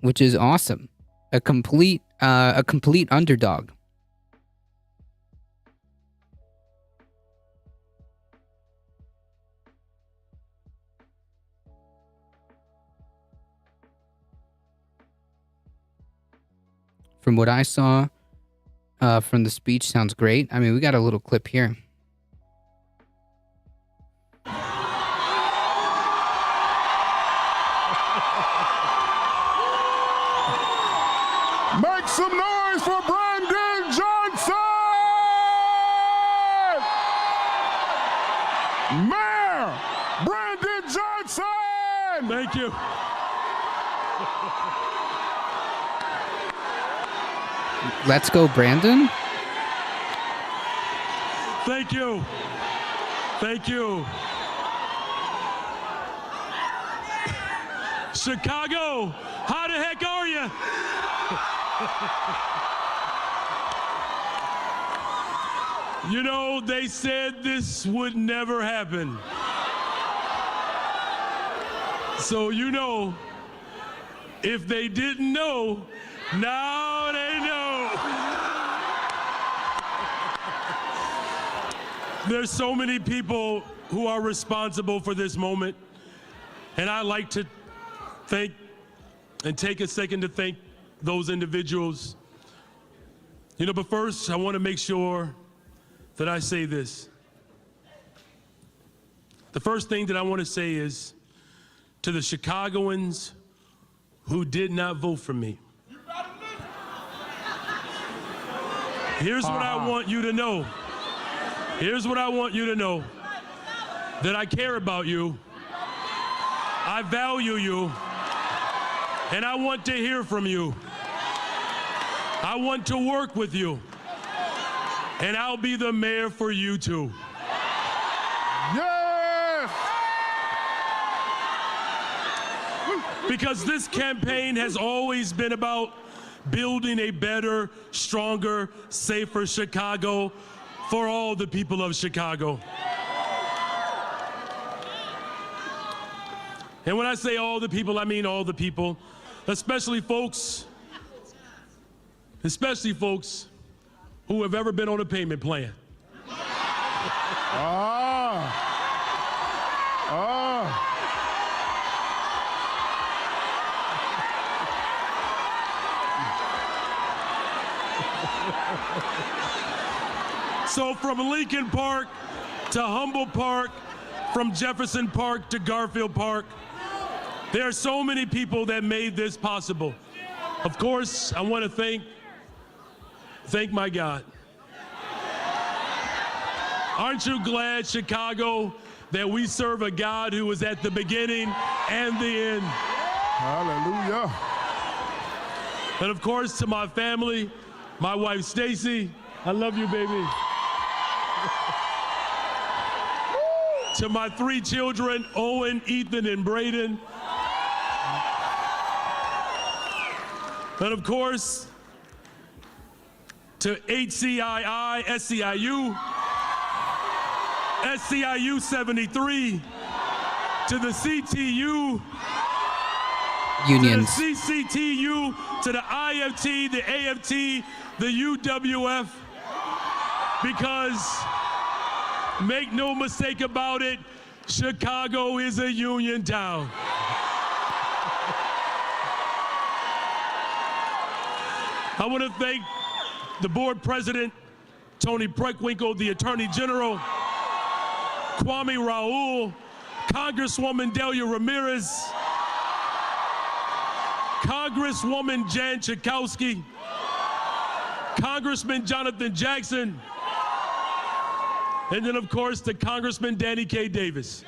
Which is awesome. A complete underdog. From what I saw from the speech, sounds great. I mean, we got a little clip here. Make some noise for Brandon Johnson! Mayor Brandon Johnson! Thank you. Let's go, Brandon. Thank you. Thank you. Chicago, how the heck are you? You know, they said this would never happen. So, you know, if they didn't know, now they know. There's so many people who are responsible for this moment. And I'd like to thank and take a second to thank those individuals. You know, but first, I want to make sure that I say this. The first thing that I want to say is to the Chicagoans who did not vote for me. Here's what I want you to know. Here's what I want you to know. That I care about you. I value you. And I want to hear from you. I want to work with you. And I'll be the mayor for you too. Yes! Because this campaign has always been about building a better, stronger, safer Chicago for all the people of Chicago. And when I say all the people, I mean all the people, especially folks who have ever been on a payment plan. So from Lincoln Park to Humboldt Park, from Jefferson Park to Garfield Park, there are so many people that made this possible. Of course, I want to thank my God. Aren't you glad, Chicago, that we serve a God who was at the beginning and the end? Hallelujah. And of course, to my family, my wife, Stacy, I love you, baby. To my 3 children, Owen, Ethan, and Braden. And of course, to HCII, SCIU, SCIU 73, to the CTU, unions, to the CCTU, to the IFT, the AFT, the UWF, because make no mistake about it, Chicago is a union town. I want to thank the board president, Tony Preckwinkle, the attorney general, Kwame Raoul, Congresswoman Delia Ramirez, Congresswoman Jan Schakowsky, Congressman Jonathan Jackson, and then, of course, the Congressman Danny K. Davis.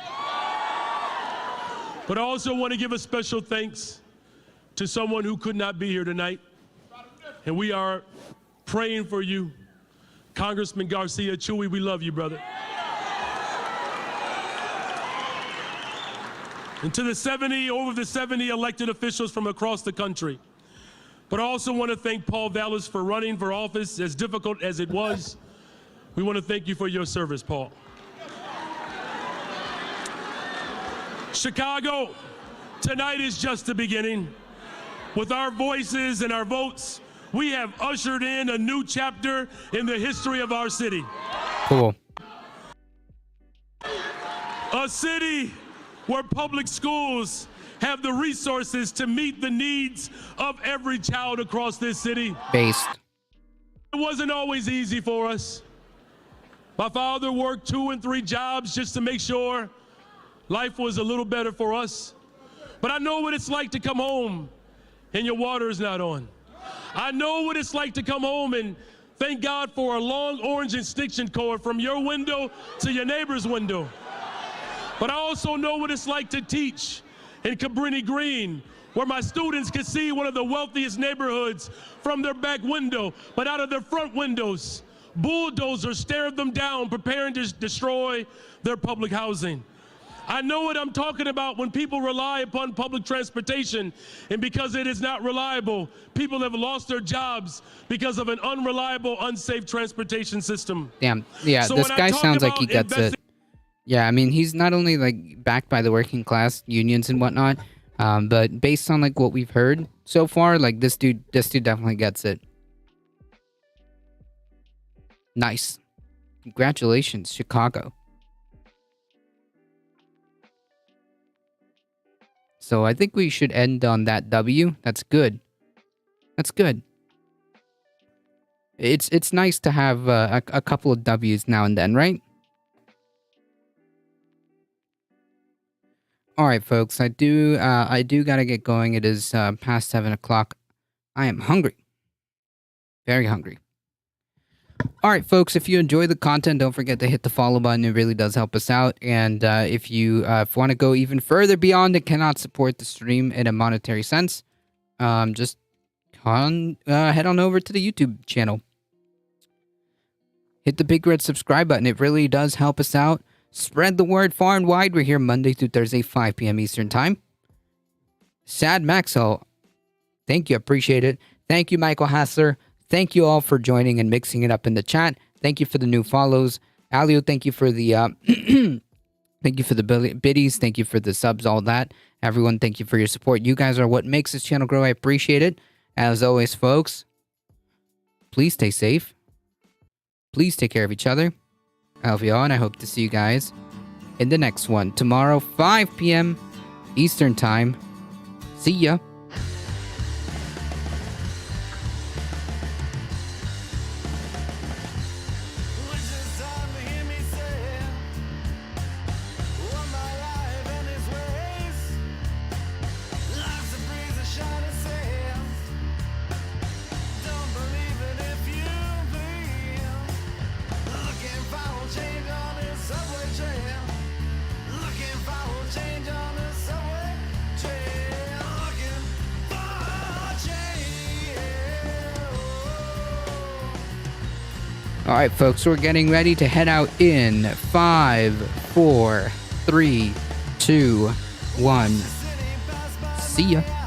But I also want to give a special thanks to someone who could not be here tonight. And we are praying for you, Congressman Garcia. Chewy, we love you, brother. And to the over the 70 elected officials from across the country. But I also want to thank Paul Vallis for running for office, as difficult as it was. We want to thank you for your service, Paul. Chicago, tonight is just the beginning. With our voices and our votes, we have ushered in a new chapter in the history of our city. Cool. A city where public schools have the resources to meet the needs of every child across this city. Based. It wasn't always easy for us. My father worked 2 and 3 jobs just to make sure life was a little better for us. But I know what it's like to come home and your water is not on. I know what it's like to come home and thank God for a long orange extension cord from your window to your neighbor's window. But I also know what it's like to teach in Cabrini Green, where my students can see one of the wealthiest neighborhoods from their back window, but out of their front windows, bulldozers stare them down, preparing to destroy their public housing. I know what I'm talking about when people rely upon public transportation, and because it is not reliable, people have lost their jobs because of an unreliable, unsafe transportation system. Damn. Yeah, So this when I guy talk sounds like about he gets it. Yeah, I mean, he's not only like backed by the working class unions and whatnot, but based on like what we've heard so far, like this dude definitely gets it. Nice. Congratulations, Chicago. So I think we should end on that W. That's good. That's good. It's nice to have a couple of W's now and then, right? All right, folks. I do gotta get going. It is past 7 o'clock. I am hungry. Very hungry. All right, folks. If you enjoy the content, don't forget to hit the follow button. It really does help us out. And if you want to go even further beyond and cannot support the stream in a monetary sense, just head on over to the YouTube channel. Hit the big red subscribe button. It really does help us out. Spread the word far and wide. We're here Monday through Thursday, 5 p.m. Eastern Time. Sad Maxwell, thank you. Appreciate it. Thank you, Michael Hassler. Thank you all for joining and mixing it up in the chat. Thank you for the new follows. Alio, thank you for the thank you for the biddies. Thank you for the subs, all that. Everyone, thank you for your support. You guys are what makes this channel grow. I appreciate it. As always, folks, please stay safe. Please take care of each other. I love you all, and I hope to see you guys in the next one. Tomorrow, 5 p.m. Eastern Time. See ya. All right, folks, we're getting ready to head out in 5, 4, 3, 2, 1. See ya.